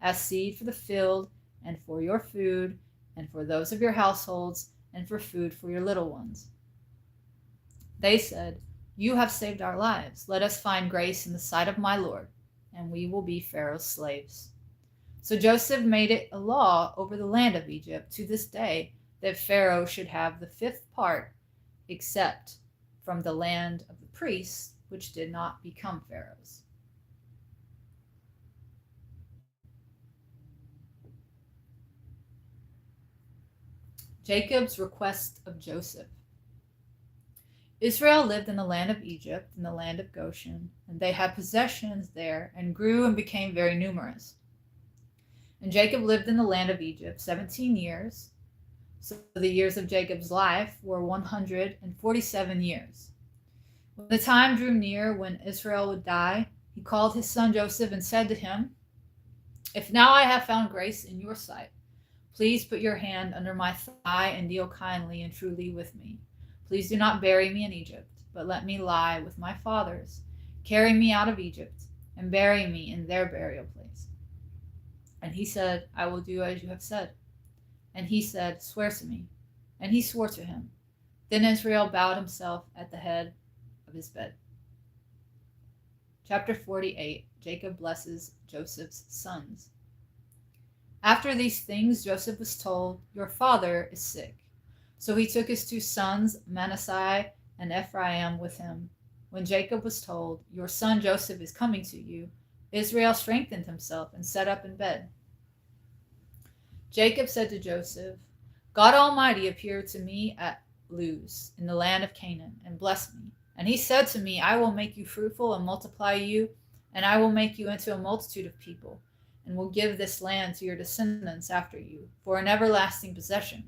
as seed for the field, and for your food, and for those of your households, and for food for your little ones. They said, You have saved our lives. Let us find grace in the sight of my Lord, and we will be Pharaoh's slaves. So Joseph made it a law over the land of Egypt to this day that Pharaoh should have the 5th part, except from the land of the priests, which did not become Pharaoh's. Jacob's request of Joseph. Israel lived in the land of Egypt, in the land of Goshen, and they had possessions there and grew and became very numerous. And Jacob lived in the land of Egypt 17 years. So the years of Jacob's life were 147 years. When the time drew near when Israel would die, he called his son Joseph and said to him, If now I have found grace in your sight, please put your hand under my thigh and deal kindly and truly with me. Please do not bury me in Egypt, but let me lie with my fathers. Carry me out of Egypt and bury me in their burial place. And he said, I will do as you have said. And he said, Swear to me. And he swore to him. Then Israel bowed himself at the head of his bed. Chapter 48. Jacob blesses Joseph's sons. After these things, Joseph was told, Your father is sick. So he took his 2 sons, Manasseh and Ephraim, with him. When Jacob was told, Your son Joseph is coming to you, Israel strengthened himself and sat up in bed. Jacob said to Joseph, God Almighty appeared to me at Luz in the land of Canaan and blessed me. And he said to me, I will make you fruitful and multiply you, and I will make you into a multitude of people, and will give this land to your descendants after you for an everlasting possession.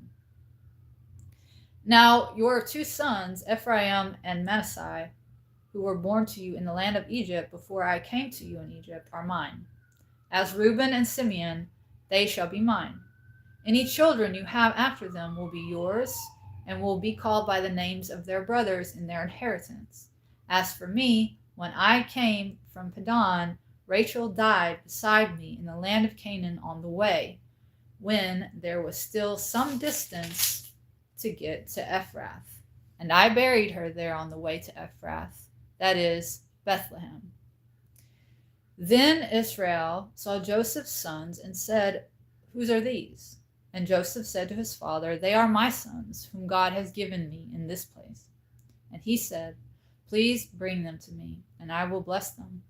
Now your 2 sons, Ephraim and Manasseh, who were born to you in the land of Egypt before I came to you in Egypt, are mine. As Reuben and Simeon, they shall be mine. Any children you have after them will be yours, and will be called by the names of their brothers in their inheritance. As for me, when I came from Padan, Rachel died beside me in the land of Canaan on the way, when there was still some distance to get to Ephrath. And I buried her there on the way to Ephrath, that is, Bethlehem. Then Israel saw Joseph's sons and said, Whose are these? And Joseph said to his father, They are my sons, whom God has given me in this place. And he said, Please bring them to me, and I will bless them.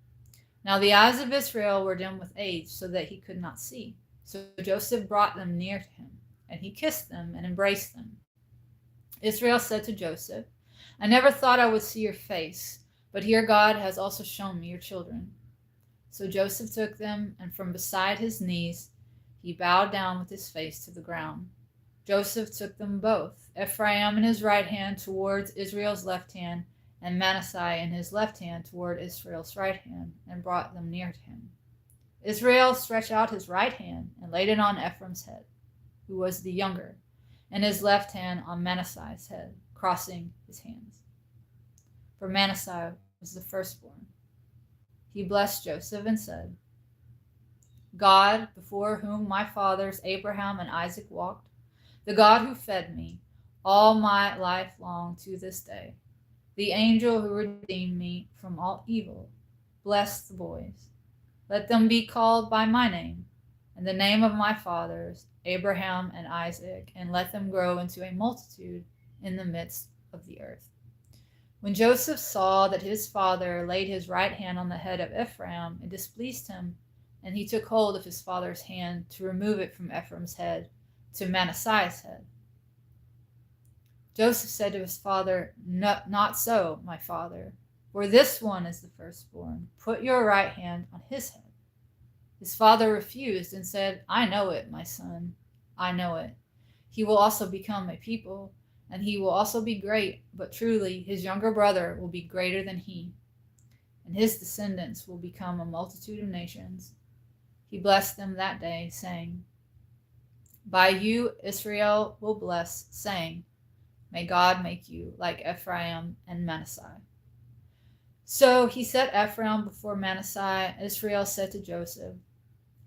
Now the eyes of Israel were dim with age, so that he could not see. So Joseph brought them near to him, and he kissed them and embraced them. Israel said to Joseph, I never thought I would see your face, but here God has also shown me your children. So Joseph took them, and from beside his knees he bowed down with his face to the ground. Joseph took them both, Ephraim in his right hand towards Israel's left hand, and Manasseh in his left hand toward Israel's right hand, and brought them near to him. Israel stretched out his right hand and laid it on Ephraim's head, who was the younger, and his left hand on Manasseh's head, crossing his hands. For Manasseh was the firstborn. He blessed Joseph and said, God, before whom my fathers Abraham and Isaac walked, the God who fed me all my life long to this day, the angel who redeemed me from all evil, bless the boys. Let them be called by my name, and the name of my fathers, Abraham and Isaac, and let them grow into a multitude in the midst of the earth. When Joseph saw that his father laid his right hand on the head of Ephraim, it displeased him, and he took hold of his father's hand to remove it from Ephraim's head to Manasseh's head. Joseph said to his father, Not so, my father, for this one is the firstborn. Put your right hand on his head. His father refused and said, I know it, my son. I know it. He will also become a people, and he will also be great, but truly his younger brother will be greater than he, and his descendants will become a multitude of nations. He blessed them that day, saying, By you Israel will bless, saying, May God make you like Ephraim and Manasseh. So he set Ephraim before Manasseh. Israel said to Joseph,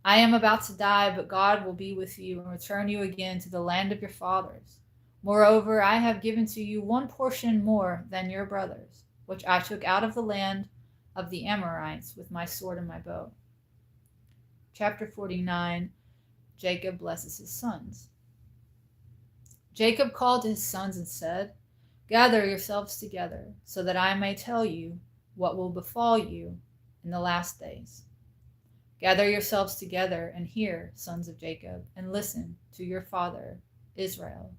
I am about to die, but God will be with you and return you again to the land of your fathers. Moreover, I have given to you one portion more than your brothers, which I took out of the land of the Amorites with my sword and my bow. Chapter 49, Jacob blesses his sons. Jacob called to his sons and said, Gather yourselves together, so that I may tell you what will befall you in the last days. Gather yourselves together and hear, sons of Jacob, and listen to your father, Israel.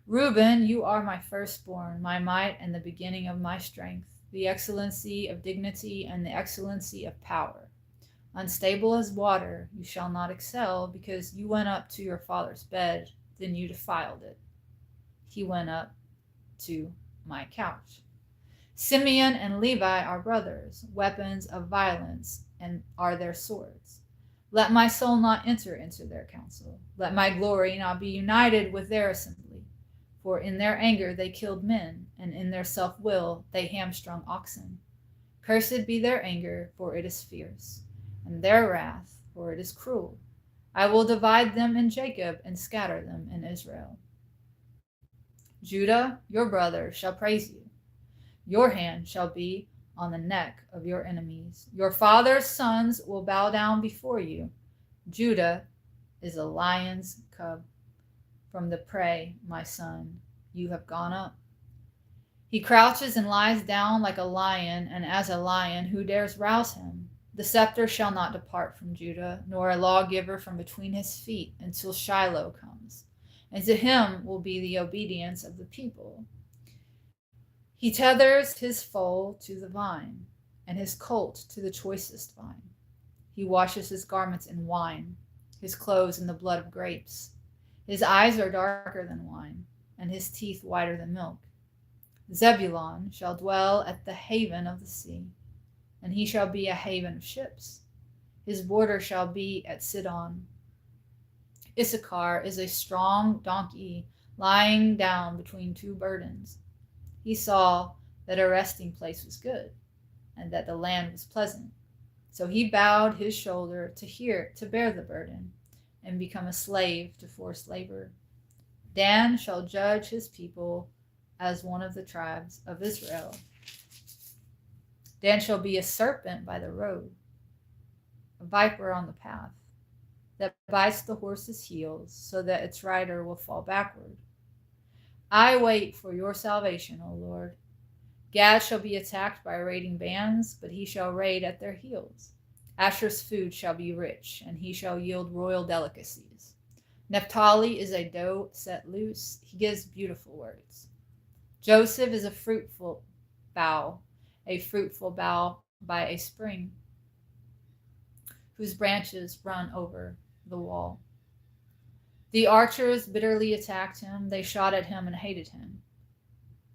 Reuben, you are my firstborn, my might and the beginning of my strength, the excellency of dignity and the excellency of power. Unstable as water, you shall not excel, because you went up to your father's bed, then you defiled it. He went up to my couch. Simeon and Levi are brothers, weapons of violence, and are their swords. Let my soul not enter into their counsel. Let my glory not be united with their assembly. For in their anger they killed men, and in their self-will they hamstrung oxen. Cursed be their anger, for it is fierce, and their wrath, for it is cruel. I will divide them in Jacob and scatter them in Israel. Judah, your brother, shall praise you. Your hand shall be on the neck of your enemies. Your father's sons will bow down before you. Judah is a lion's cub. From the prey, my son, you have gone up. He crouches and lies down like a lion, and as a lion, who dares rouse him? The scepter shall not depart from Judah, nor a lawgiver from between his feet, until Shiloh comes, and to him will be the obedience of the people. He tethers his foal to the vine, and his colt to the choicest vine. He washes his garments in wine, his clothes in the blood of grapes. His eyes are darker than wine, and his teeth whiter than milk. Zebulun shall dwell at the haven of the sea, and he shall be a haven of ships. His border shall be at Sidon. Issachar is a strong donkey lying down between two burdens. He saw that a resting place was good, and that the land was pleasant. So he bowed his shoulder to bear the burden, and become a slave to forced labor. Dan shall judge his people as one of the tribes of Israel. Dan shall be a serpent by the road, a viper on the path, that bites the horse's heels, so that its rider will fall backward. I wait for your salvation, O Lord. Gad shall be attacked by raiding bands, but he shall raid at their heels. Asher's food shall be rich, and he shall yield royal delicacies. Naphtali is a doe set loose. He gives beautiful words. Joseph is a fruitful bough by a spring, whose branches run over the wall. The archers bitterly attacked him. They shot at him and hated him.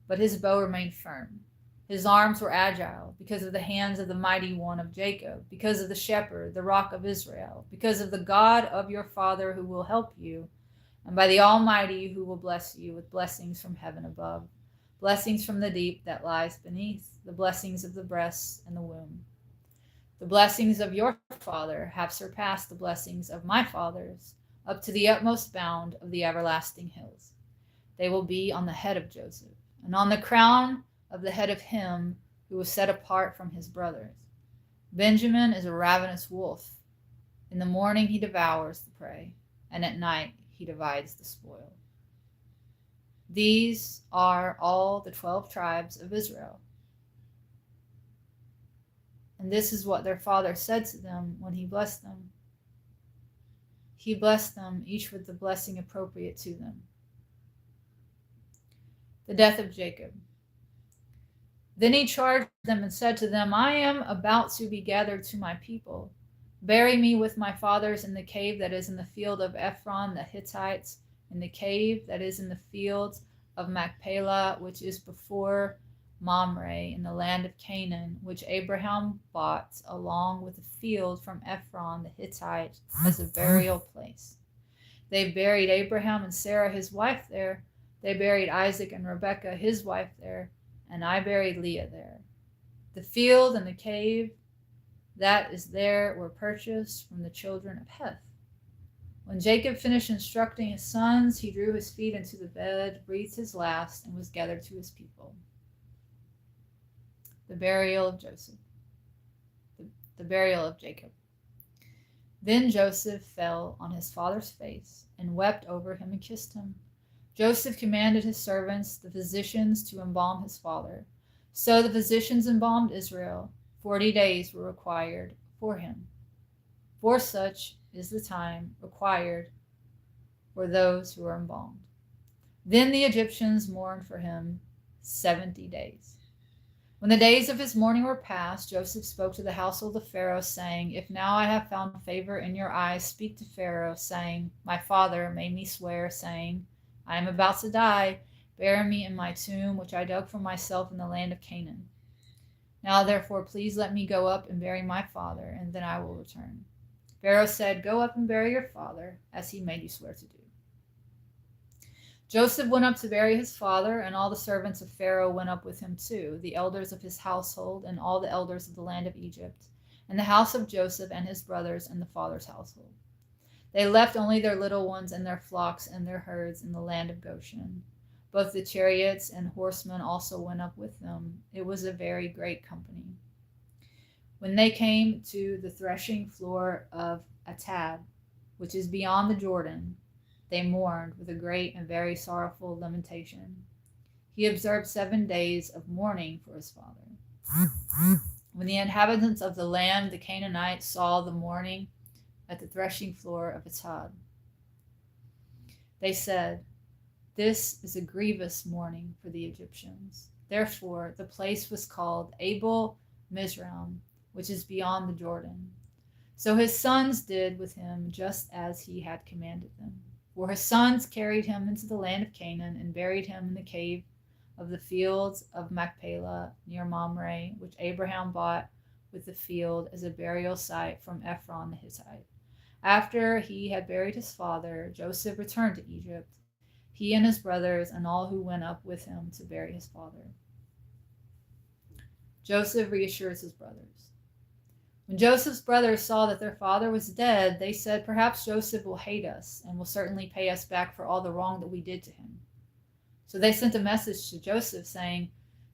But his bow remained firm. His arms were agile because of the hands of the mighty one of Jacob, because of the shepherd, the rock of Israel, because of the God of your father who will help you, and by the Almighty who will bless you with blessings from heaven above, blessings from the deep that lies beneath, the blessings of the breasts and the womb. The blessings of your father have surpassed the blessings of my fathers, up to the utmost bound of the everlasting hills. They will be on the head of Joseph, and on the crown of the head of him who was set apart from his brothers. Benjamin is a ravenous wolf. In the morning he devours the prey, and at night he divides the spoil. These are all the 12 tribes of Israel. And this is what their father said to them when he blessed them. He blessed them, each with the blessing appropriate to them. The death of Jacob. Then he charged them and said to them, I am about to be gathered to my people. Bury me with my fathers in the cave that is in the field of Ephron the Hittites, in the cave that is in the fields of Machpelah, which is before Mamre, in the land of Canaan, which Abraham bought along with a field from Ephron the Hittite as a burial place. They buried Abraham and Sarah his wife there. They buried Isaac and Rebekah his wife there, and I buried Leah there. The field and the cave that is there were purchased from the children of Heth. When Jacob finished instructing his sons, he drew his feet into the bed, breathed his last, and was gathered to his people. The burial of Joseph. The burial of Jacob. Then Joseph fell on his father's face and wept over him and kissed him. Joseph commanded his servants, the physicians, to embalm his father. So the physicians embalmed Israel. 40 days were required for him. For such is the time required for those who are embalmed. Then the Egyptians mourned for him 70 days. When the days of his mourning were past, Joseph spoke to the household of Pharaoh, saying, If now I have found favor in your eyes, speak to Pharaoh, saying, My father made me swear, saying, I am about to die. Bury me in my tomb, which I dug for myself in the land of Canaan. Now, therefore, please let me go up and bury my father, and then I will return. Pharaoh said, Go up and bury your father, as he made you swear to do. Joseph went up to bury his father, and all the servants of Pharaoh went up with him too, the elders of his household, and all the elders of the land of Egypt, and the house of Joseph and his brothers and the father's household. They left only their little ones and their flocks and their herds in the land of Goshen. Both the chariots and horsemen also went up with them. It was a very great company. When they came to the threshing floor of Atad, which is beyond the Jordan, they mourned with a great and very sorrowful lamentation. He observed 7 days of mourning for his father. When the inhabitants of the land, the Canaanites, saw the mourning at the threshing floor of Atad, they said, This is a grievous mourning for the Egyptians. Therefore, the place was called Abel Mizraim, which is beyond the Jordan. So his sons did with him just as he had commanded them. For his sons carried him into the land of Canaan and buried him in the cave of the fields of Machpelah near Mamre, which Abraham bought with the field as a burial site from Ephron the Hittite. After he had buried his father, Joseph returned to Egypt, he and his brothers and all who went up with him to bury his father. Joseph reassures his brothers. When Joseph's brothers saw that their father was dead, they said, Perhaps Joseph will hate us and will certainly pay us back for all the wrong that we did to him. So they sent a message to Joseph saying,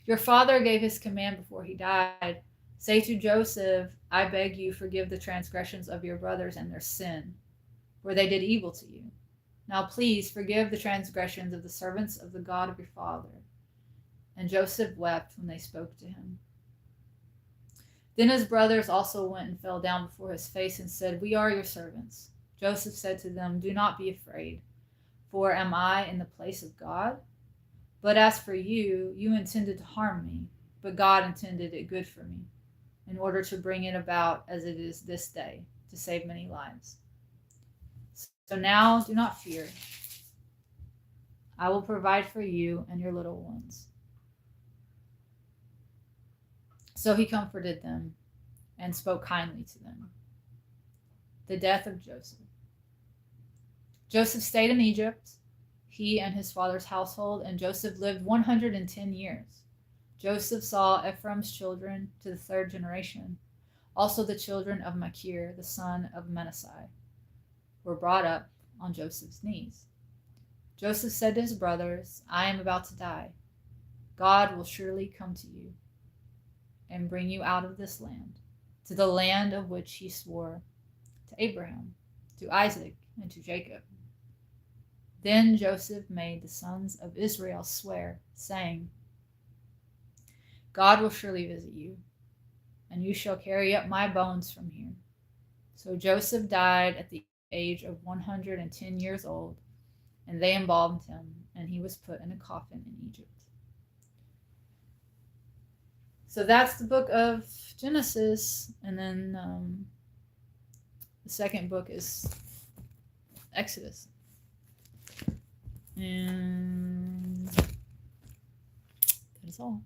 Your father gave his command before he died. Say to Joseph, I beg you, forgive the transgressions of your brothers and their sin, for they did evil to you. Now please forgive the transgressions of the servants of the God of your father. And Joseph wept when they spoke to him. Then his brothers also went and fell down before his face and said, We are your servants. Joseph said to them, Do not be afraid, for am I in the place of God? But as for you, you intended to harm me, but God intended it good for me, in order to bring it about as it is this day, to save many lives. So now do not fear. I will provide for you and your little ones. So he comforted them and spoke kindly to them. The death of Joseph. Joseph stayed in Egypt, he and his father's household, and Joseph lived 110 years. Joseph saw Ephraim's children to the third generation. Also the children of Machir, the son of Manasseh, were brought up on Joseph's knees. Joseph said to his brothers, I am about to die. God will surely come to you and bring you out of this land, to the land of which he swore to Abraham, to Isaac, and to Jacob. Then Joseph made the sons of Israel swear, saying, God will surely visit you, and you shall carry up my bones from here. So Joseph died at the age of 110 years old, and they embalmed him, and he was put in a coffin in Egypt. So that's the book of Genesis, and then the second book is Exodus. And That's all.